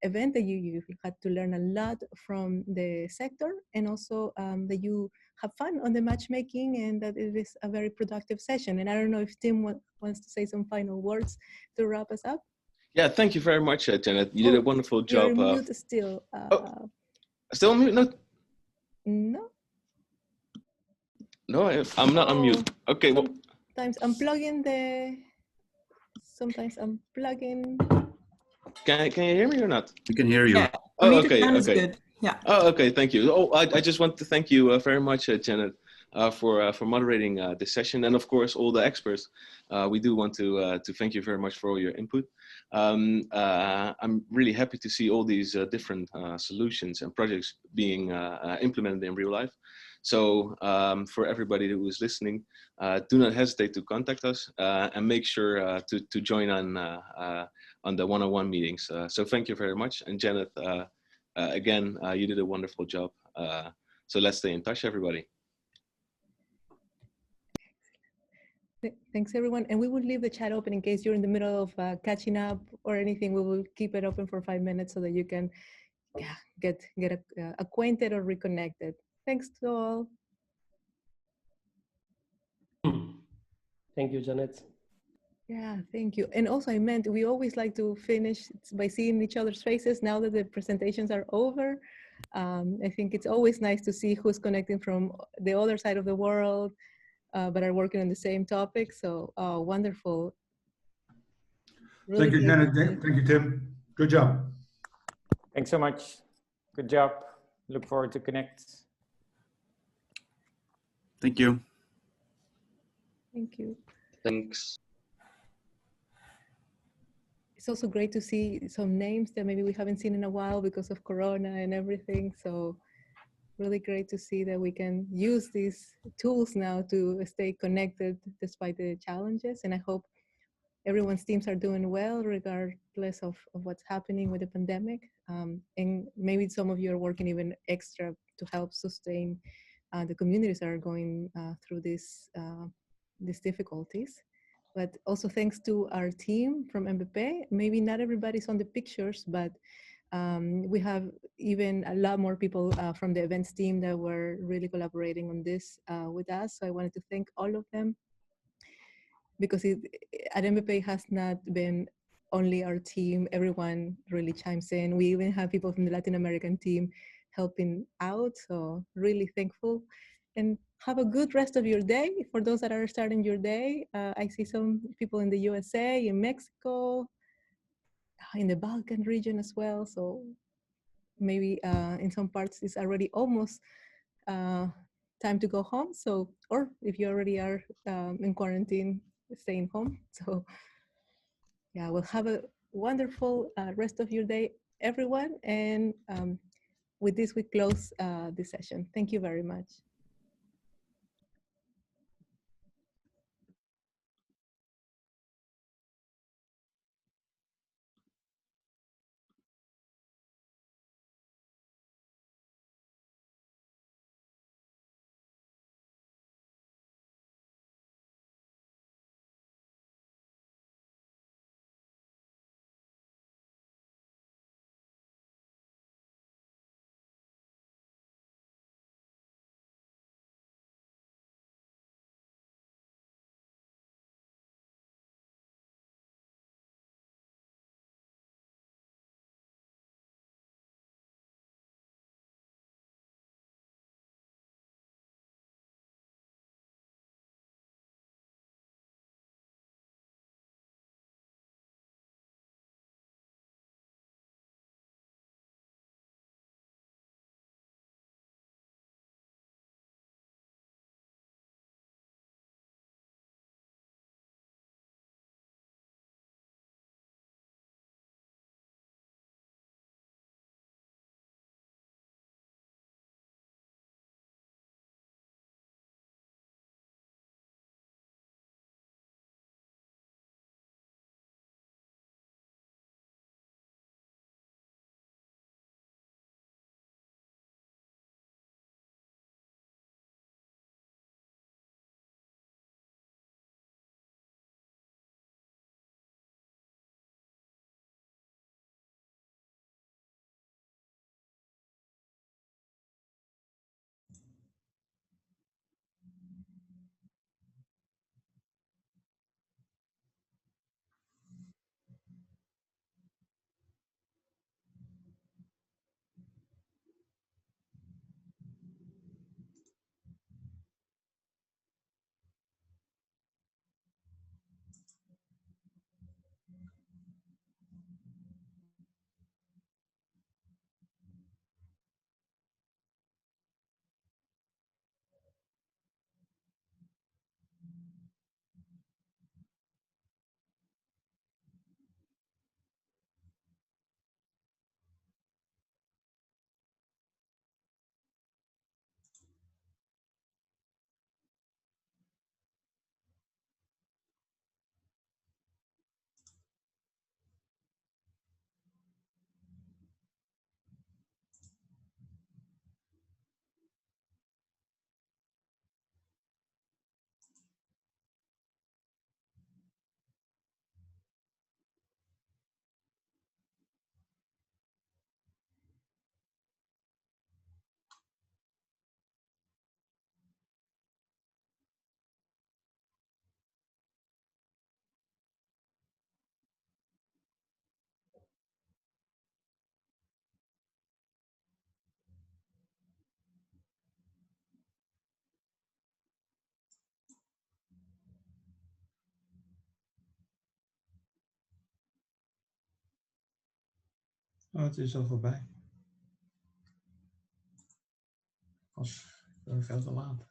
event, that you had to learn a lot from the sector, and also that you have fun on the matchmaking, and that it is a very productive session. And I don't know if Tim wants to say some final words to wrap us up. Yeah, thank you very much, Janet. You did a wonderful job. You're mute still. Still mute? No. No. No, I'm not on mute. Okay, well. Sometimes I'm plugging. Can you hear me or not? We can hear you. Yeah, Oh, muted okay, sound is okay. good. Yeah. Oh, okay, thank you. Oh, I just want to thank you very much, Janet, for moderating this session, and of course all the experts. We do want to thank you very much for all your input. I'm really happy to see all these different solutions and projects being implemented in real life. So for everybody who is listening, do not hesitate to contact us and make sure to join on the one-on-one meetings. So thank you very much, and Janet. Again, you did a wonderful job. So let's stay in touch, everybody. Thanks, everyone. And we will leave the chat open in case you're in the middle of catching up or anything. We will keep it open for 5 minutes so that you can get acquainted or reconnected. Thanks to all. Thank you, Janet. Yeah, thank you. And also, I meant, we always like to finish by seeing each other's faces now that the presentations are over. I think it's always nice to see who's connecting from the other side of the world, but are working on the same topic. So wonderful. Really thank you, Janet. Thank you, Tim. Good job. Thanks so much. Good job. Look forward to connect. Thank you. Thank you. Thanks. It's also great to see some names that maybe we haven't seen in a while because of Corona and everything. So really great to see that we can use these tools now to stay connected despite the challenges. And I hope everyone's teams are doing well regardless of what's happening with the pandemic. And maybe some of you are working even extra to help sustain the communities that are going through these difficulties. But also thanks to our team from NWP. Maybe not everybody's on the pictures, but we have even a lot more people from the events team that were really collaborating on this with us. So I wanted to thank all of them, because at NWP has not been only our team. Everyone really chimes in. We even have people from the Latin American team helping out. So really thankful. And have a good rest of your day. For those that are starting your day, I see some people in the USA, in Mexico, in the Balkan region as well. So maybe in some parts it's already almost time to go home. So, or if you already are in quarantine, staying home. So yeah, we'll have a wonderful rest of your day, everyone. And with this, we close this session. Thank you very much. Oh, het is al voorbij. Was veel te laat.